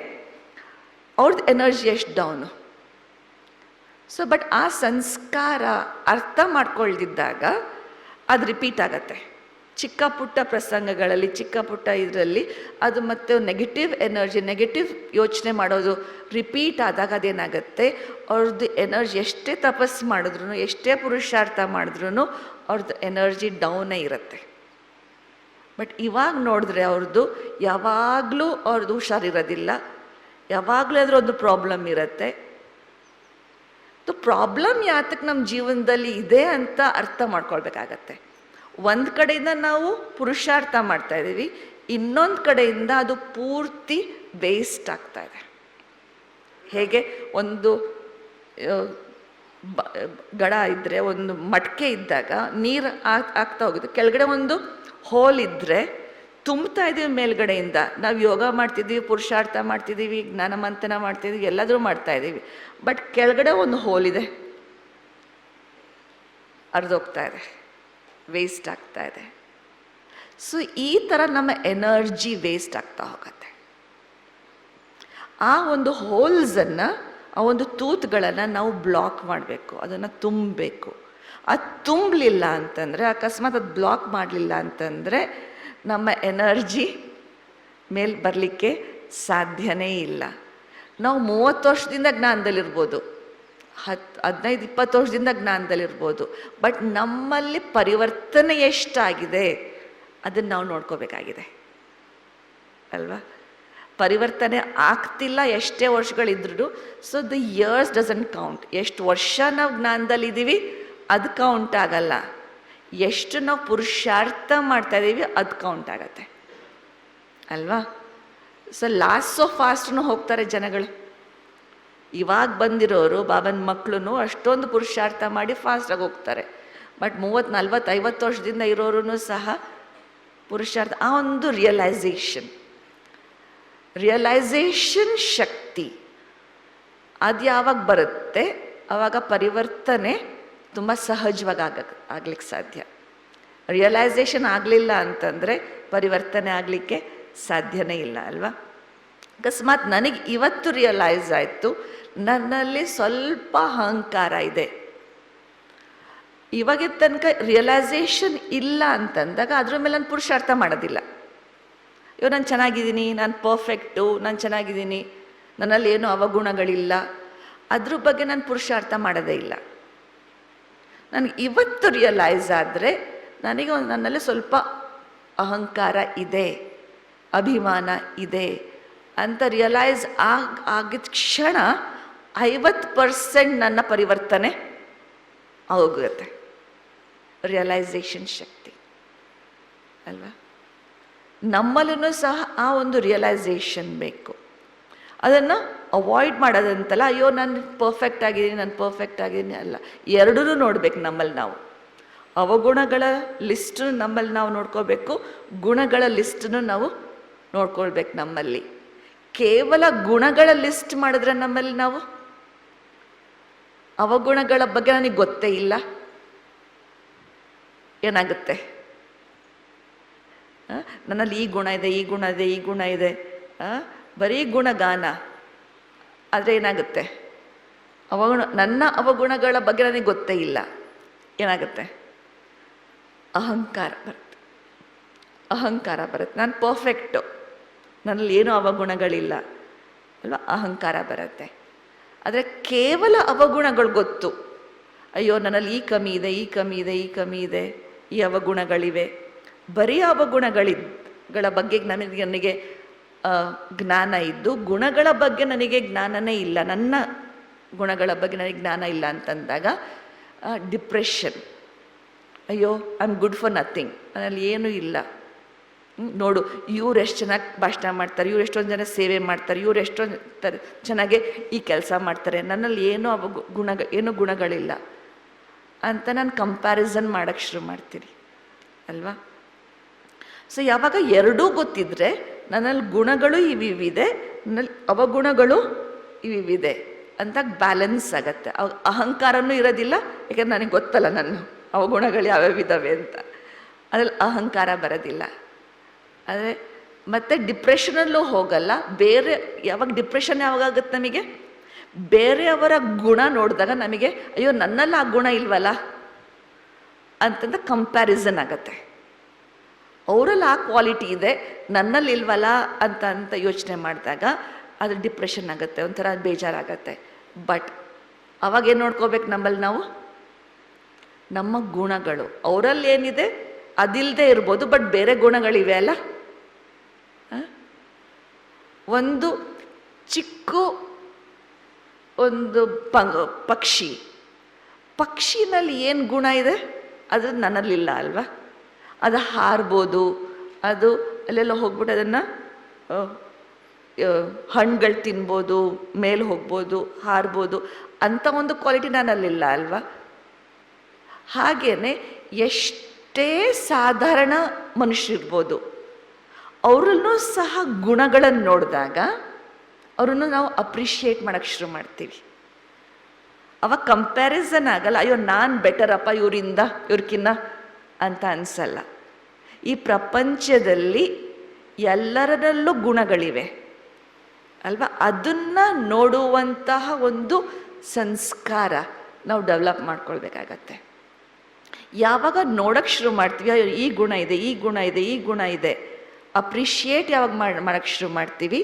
ಅವ್ರದ್ದು ಎನರ್ಜಿ ಎಷ್ಟು ಡೌನು. ಸೊ ಬಟ್ ಆ ಸಂಸ್ಕಾರ ಅರ್ಥ ಮಾಡ್ಕೊಳ್ದಿದ್ದಾಗ ಅದು ರಿಪೀಟ್ ಆಗತ್ತೆ. ಚಿಕ್ಕ ಪುಟ್ಟ ಪ್ರಸಂಗಗಳಲ್ಲಿ, ಚಿಕ್ಕ ಪುಟ್ಟ ಇದರಲ್ಲಿ ಅದು ಮತ್ತೆ ನೆಗೆಟಿವ್ ಎನರ್ಜಿ, ನೆಗೆಟಿವ್ ಯೋಚನೆ ಮಾಡೋದು ರಿಪೀಟ್ ಆದಾಗ ಅದೇನಾಗುತ್ತೆ, ಅವ್ರದ್ದು ಎನರ್ಜಿ ಎಷ್ಟೇ ತಪಸ್ಸು ಮಾಡಿದ್ರು, ಎಷ್ಟೇ ಪುರುಷಾರ್ಥ ಮಾಡಿದ್ರೂ ಅವ್ರದ್ದು ಎನರ್ಜಿ ಡೌನೇ ಇರುತ್ತೆ. ಬಟ್ ಇವಾಗ ನೋಡಿದ್ರೆ ಅವ್ರದ್ದು ಯಾವಾಗಲೂ ಅವ್ರದ್ದು ಹುಷಾರಿರೋದಿಲ್ಲ, ಯಾವಾಗಲೂ ಅದ್ರ ಒಂದು ಪ್ರಾಬ್ಲಮ್ ಇರುತ್ತೆ. ಪ್ರಾಬ್ಲಮ್ ಯಾತಕ್ಕೆ ನಮ್ಮ ಜೀವನದಲ್ಲಿ ಇದೆ ಅಂತ ಅರ್ಥ ಮಾಡ್ಕೊಳ್ಬೇಕಾಗತ್ತೆ. ಒಂದು ಕಡೆಯಿಂದ ನಾವು ಪುರುಷಾರ್ಥ ಮಾಡ್ತಾ ಇದ್ದೀವಿ, ಇನ್ನೊಂದು ಕಡೆಯಿಂದ ಅದು ಪೂರ್ತಿ ವೇಸ್ಟ್ ಆಗ್ತಾ ಇದೆ. ಹೇಗೆ ಒಂದು ಗಡ ಇದ್ದರೆ, ಒಂದು ಮಡಕೆ ಇದ್ದಾಗ ನೀರು ಆಗ್ತಾ ಹೋಗುತ್ತೆ, ಕೆಳಗಡೆ ಒಂದು ಹೋಲ್ ಇದ್ದರೆ ತುಂಬ್ತಾ ಇದ್ದೀವಿ ಮೇಲ್ಗಡೆಯಿಂದ. ನಾವು ಯೋಗ ಮಾಡ್ತಿದ್ದೀವಿ, ಪುರುಷಾರ್ಥ ಮಾಡ್ತಿದ್ದೀವಿ, ಜ್ಞಾನ ಮಂಥನ ಮಾಡ್ತಿದ್ದೀವಿ, ಎಲ್ಲಾದರೂ ಮಾಡ್ತಾ ಇದ್ದೀವಿ. ಬಟ್ ಕೆಳಗಡೆ ಒಂದು ಹೋಲ್ ಇದೆ, ಅರ್ಧೋಗ್ತಾ ಇದೆ, ವೇಸ್ಟ್ ಆಗ್ತಾ ಇದೆ. ಸೊ ಈ ಥರ ನಮ್ಮ ಎನರ್ಜಿ ವೇಸ್ಟ್ ಆಗ್ತಾ ಹೋಗುತ್ತೆ. ಆ ಒಂದು ಹೋಲ್ಸನ್ನು, ಆ ಒಂದು ತೂತುಗಳನ್ನು ನಾವು ಬ್ಲಾಕ್ ಮಾಡಬೇಕು, ಅದನ್ನು ತುಂಬಬೇಕು. ಅದು ತುಂಬಲಿಲ್ಲ ಅಂತಂದರೆ, ಅಕಸ್ಮಾತ್ ಅದು ಬ್ಲಾಕ್ ಮಾಡಲಿಲ್ಲ ಅಂತಂದರೆ ನಮ್ಮ ಎನರ್ಜಿ ಮೇಲೆ ಬರಲಿಕ್ಕೆ ಸಾಧ್ಯನೇ ಇಲ್ಲ. ನಾವು 30 ವರ್ಷದಿಂದ ಜ್ಞಾನದಲ್ಲಿರ್ಬೋದು, 15-20 ವರ್ಷದಿಂದ ಜ್ಞಾನದಲ್ಲಿರ್ಬೋದು, ಬಟ್ ನಮ್ಮಲ್ಲಿ ಪರಿವರ್ತನೆ ಎಷ್ಟಾಗಿದೆ ಅದನ್ನು ನಾವು ನೋಡ್ಕೋಬೇಕಾಗಿದೆ ಅಲ್ವಾ. ಪರಿವರ್ತನೆ ಆಗ್ತಿಲ್ಲ ಎಷ್ಟೇ ವರ್ಷಗಳಿದ್ರೂ. So the years doesn't count. ಎಷ್ಟು ವರ್ಷ ನಾವು ಜ್ಞಾನದಲ್ಲಿದ್ದೀವಿ ಅದು ಕೌಂಟ್ ಆಗಲ್ಲ, ಎಷ್ಟು ನಾವು ಪುರುಷಾರ್ಥ ಮಾಡ್ತಾ ಇದ್ದೀವಿ ಅದು ಕೌಂಟ್ ಆಗತ್ತೆ ಅಲ್ವಾ. ಸೊ ಲಾಸ್ಟ್ ಸೊ ಫಾಸ್ಟ್ನು ಹೋಗ್ತಾರೆ ಜನಗಳು. ಇವಾಗ ಬಂದಿರೋರು, ಬಾಬನ ಮಕ್ಕಳು ಅಷ್ಟೊಂದು ಪುರುಷಾರ್ಥ ಮಾಡಿ ಫಾಸ್ಟಾಗಿ ಹೋಗ್ತಾರೆ. ಬಟ್ 30, 40, 50 ವರ್ಷದಿಂದ ಇರೋರು ಸಹ ಪುರುಷಾರ್ಥ, ಆ ಒಂದು ರಿಯಲೈಸೇಷನ್ ಶಕ್ತಿ ಅದು ಯಾವಾಗ ಬರುತ್ತೆ ಆವಾಗ ಪರಿವರ್ತನೆ ತುಂಬ ಸಹಜವಾಗಿ ಆಗ್ಲಿಕ್ಕೆ ಸಾಧ್ಯ. ರಿಯಲೈಸೇಷನ್ ಆಗಲಿಲ್ಲ ಅಂತಂದರೆ ಪರಿವರ್ತನೆ ಆಗಲಿಕ್ಕೆ ಸಾಧ್ಯನೇ ಇಲ್ಲ ಅಲ್ವಾ. ಅಕಸ್ಮಾತ್ ನನಗೆ ಇವತ್ತು ರಿಯಲೈಸ್ ಆಯಿತು, ನನ್ನಲ್ಲಿ ಸ್ವಲ್ಪ ಅಹಂಕಾರ ಇದೆ. ಇವಾಗ ತನಕ ರಿಯಲೈಸೇಷನ್ ಇಲ್ಲ ಅಂತಂದಾಗ ಅದ್ರ ಮೇಲೆ ನಾನು ಪುರುಷಾರ್ಥ ಮಾಡೋದಿಲ್ಲ. ಇವಾಗ ನಾನು ಚೆನ್ನಾಗಿದ್ದೀನಿ, ನಾನು ಪರ್ಫೆಕ್ಟು, ನಾನು ಚೆನ್ನಾಗಿದ್ದೀನಿ, ನನ್ನಲ್ಲಿ ಏನೂ ಅವಗುಣಗಳಿಲ್ಲ, ಅದ್ರ ಬಗ್ಗೆ ನಾನು ಪುರುಷಾರ್ಥ ಮಾಡೋದೇ ಇಲ್ಲ. ನನಗೆ ಇವತ್ತು ರಿಯಲೈಸ್ ಆದರೆ ನನಗೆ ನನ್ನಲ್ಲಿ ಸ್ವಲ್ಪ ಅಹಂಕಾರ ಇದೆ, ಅಭಿಮಾನ ಇದೆ ಅಂತ ರಿಯಲೈಸ್ ಆಗಿದ ಕ್ಷಣ 50% ನನ್ನ ಪರಿವರ್ತನೆ ಆಗೋಗುತ್ತೆ. ರಿಯಲೈಸೇಷನ್ ಶಕ್ತಿ ಅಲ್ವಾ. ನಮ್ಮಲ್ಲೂ ಸಹ ಆ ಒಂದು ರಿಯಲೈಸೇಷನ್ ಬೇಕು. ಅದನ್ನು ಅವಾಯ್ಡ್ ಮಾಡೋದಂತಲ್ಲ, ಅಯ್ಯೋ ನಾನು ಪರ್ಫೆಕ್ಟ್ ಆಗಿದ್ದೀನಿ ಅಲ್ಲ. ಎರಡೂ ನೋಡ್ಬೇಕು ನಮ್ಮಲ್ಲಿ. ನಾವು ಅವಗುಣಗಳ ಲಿಸ್ಟನ್ನು ನಮ್ಮಲ್ಲಿ ನಾವು ನೋಡ್ಕೋಬೇಕು, ಗುಣಗಳ ಲಿಸ್ಟನ್ನು ನಾವು ನೋಡ್ಕೊಳ್ಬೇಕು ನಮ್ಮಲ್ಲಿ. ಕೇವಲ ಗುಣಗಳ ಲಿಸ್ಟ್ ಮಾಡಿದ್ರೆ ನಮ್ಮಲ್ಲಿ ನಾವು ಅವಗುಣಗಳ ಬಗ್ಗೆ ನನಗೆ ಗೊತ್ತೇ ಇಲ್ಲ, ಏನಾಗುತ್ತೆ? ನನ್ನಲ್ಲಿ ಈ ಗುಣ ಇದೆ, ಈ ಗುಣ ಇದೆ, ಈ ಗುಣ ಇದೆ, ಬರೀ ಗುಣಗಾನ ಆದರೆ ಏನಾಗುತ್ತೆ? ನನ್ನ ಅವಗುಣಗಳ ಬಗ್ಗೆ ನನಗೆ ಗೊತ್ತೇ ಇಲ್ಲ, ಏನಾಗುತ್ತೆ? ಅಹಂಕಾರ ಬರುತ್ತೆ. ನಾನು ಪರ್ಫೆಕ್ಟು, ನನ್ನಲ್ಲಿ ಏನೂ ಅವಗುಣಗಳಿಲ್ಲ ಅಲ್ವಾ, ಅಹಂಕಾರ ಬರುತ್ತೆ. ಆದರೆ ಕೇವಲ ಅವಗುಣಗಳು ಗೊತ್ತು, ಅಯ್ಯೋ ನನ್ನಲ್ಲಿ ಈ ಕಮ್ಮಿ ಇದೆ, ಈ ಕಮ್ಮಿ ಇದೆ, ಈ ಕಮ್ಮಿ ಇದೆ, ಈ ಅವಗುಣಗಳಿವೆ. ಬರೀ ಅವಗುಣಗಳ ಬಗ್ಗೆ ನನಗೆ ಜ್ಞಾನ ಇದ್ದು ಗುಣಗಳ ಬಗ್ಗೆ ನನಗೆ ಜ್ಞಾನನೇ ಇಲ್ಲ, ನನ್ನ ಗುಣಗಳ ಬಗ್ಗೆ ನನಗೆ ಜ್ಞಾನ ಇಲ್ಲ ಅಂತಂದಾಗ ಡಿಪ್ರೆಷನ್. ಅಯ್ಯೋ I am good for nothing, ನನ್ನಲ್ಲಿ ಏನೂ ಇಲ್ಲ, ನೋಡು ಇವ್ರು ಎಷ್ಟು ಚೆನ್ನಾಗಿ ಭಾಷಣ ಮಾಡ್ತಾರೆ, ಇವ್ರು ಎಷ್ಟೊಂದು ಜನ ಸೇವೆ ಮಾಡ್ತಾರೆ, ಇವ್ರು ಎಷ್ಟೊಂದು ಚೆನ್ನಾಗೆ ಈ ಕೆಲಸ ಮಾಡ್ತಾರೆ, ನನ್ನಲ್ಲಿ ಏನೂ ಏನೂ ಗುಣಗಳಿಲ್ಲ ಅಂತ ನಾನು ಕಂಪ್ಯಾರಿಸನ್ ಮಾಡೋಕ್ಕೆ ಶುರು ಮಾಡ್ತೀನಿ ಅಲ್ವಾ. ಸೊ ಯಾವಾಗ ಎರಡೂ ಗೊತ್ತಿದ್ರೆ ನನ್ನಲ್ಲಿ ಗುಣಗಳು ಇವಿದೆ, ನನ್ನಲ್ಲಿ ಅವಗುಣಗಳು ಇವಿದೆ ಅಂತ ಬ್ಯಾಲೆನ್ಸ್ ಆಗತ್ತೆ. ಅಹಂಕಾರನೂ ಇರೋದಿಲ್ಲ, ಯಾಕಂದ್ರೆ ನನಗೆ ಗೊತ್ತಲ್ಲ ನನ್ನ ಅವಗುಣಗಳು ಯಾವ್ಯಾವಿದ್ದಾವೆ ಅಂತ, ಅದ್ರಲ್ಲಿ ಅಹಂಕಾರ ಬರೋದಿಲ್ಲ. ಆದರೆ ಮತ್ತು ಡಿಪ್ರೆಷನಲ್ಲೂ ಹೋಗಲ್ಲ. ಬೇರೆ ಯಾವಾಗ ಡಿಪ್ರೆಷನ್ ಯಾವಾಗುತ್ತೆ ನಮಗೆ, ಬೇರೆಯವರ ಗುಣ ನೋಡಿದಾಗ ನಮಗೆ ಅಯ್ಯೋ ನನ್ನಲ್ಲಿ ಆ ಗುಣ ಇಲ್ವಲ್ಲ ಅಂತಂದ ಕಂಪ್ಯಾರಿಸನ್ ಆಗತ್ತೆ. ಅವರಲ್ಲಿ ಆ ಕ್ವಾಲಿಟಿ ಇದೆ, ನನ್ನಲ್ಲಿ ಇಲ್ವಲ್ಲ ಅಂತ ಯೋಚನೆ ಮಾಡಿದಾಗ ಅದು ಡಿಪ್ರೆಷನ್ ಆಗುತ್ತೆ, ಒಂಥರ ಬೇಜಾರಾಗತ್ತೆ. ಬಟ್ ಅವಾಗೇನು ನೋಡ್ಕೋಬೇಕು ನಮ್ಮಲ್ಲಿ ನಾವು, ನಮ್ಮ ಗುಣಗಳು ಅವರಲ್ಲಿ ಏನಿದೆ ಅದಿಲ್ಲದೆ ಇರ್ಬೋದು, ಬಟ್ ಬೇರೆ ಗುಣಗಳಿವೆ ಅಲ್ಲ. ಒಂದು ಚಿಕ್ಕ ಒಂದು ಪಕ್ಷಿನಲ್ಲಿ ಏನು ಗುಣ ಇದೆ ಅದು ನನ್ನಲ್ಲಿಲ್ಲ ಅಲ್ವಾ. ಅದು ಹಾರ್ಬೋದು, ಅದು ಅಲ್ಲೆಲ್ಲ ಹೋಗ್ಬಿಟ್ಟು ಅದನ್ನು ಹಣ್ಣುಗಳು ತಿನ್ಬೋದು, ಮೇಲೆ ಹೋಗ್ಬೋದು, ಹಾರ್ಬೋದು, ಅಂಥ ಒಂದು ಕ್ವಾಲಿಟಿ ನನ್ನಲ್ಲಿಲ್ಲ ಅಲ್ವಾ. ಹಾಗೇ ಎಷ್ಟೇ ಸಾಧಾರಣ ಮನುಷ್ಯರಿರ್ಬೋದು, ಅವರಲ್ಲೂ ಸಹ ಗುಣಗಳನ್ನು ನೋಡಿದಾಗ ಅವರನ್ನು ನಾವು ಅಪ್ರಿಷಿಯೇಟ್ ಮಾಡೋಕ್ಕೆ ಶುರು ಮಾಡ್ತೀವಿ. ಅವಾಗ ಕಂಪ್ಯಾರಿಸನ್ ಆಗಲ್ಲ, ಅಯ್ಯೋ ನಾನು ಬೆಟರಪ್ಪ ಇವ್ರಕ್ಕಿನ್ನ ಅಂತ ಅನಿಸಲ್ಲ. ಈ ಪ್ರಪಂಚದಲ್ಲಿ ಎಲ್ಲರಲ್ಲೂ ಗುಣಗಳಿವೆ ಅಲ್ವಾ. ಅದನ್ನು ನೋಡುವಂತಹ ಒಂದು ಸಂಸ್ಕಾರ ನಾವು ಡೆವಲಪ್ ಮಾಡ್ಕೊಳ್ಬೇಕಾಗತ್ತೆ. ಯಾವಾಗ ನೋಡೋಕ್ಕೆ ಶುರು ಮಾಡ್ತೀವಿ, ಅಯ್ಯೋ ಈ ಗುಣ ಇದೆ, ಈ ಗುಣ ಇದೆ, ಈ ಗುಣ ಇದೆ, ಅಪ್ರಿಷಿಯೇಟ್ ಯಾವಾಗ ಮಾಡೋಕ್ಕೆ ಶುರು ಮಾಡ್ತೀವಿ,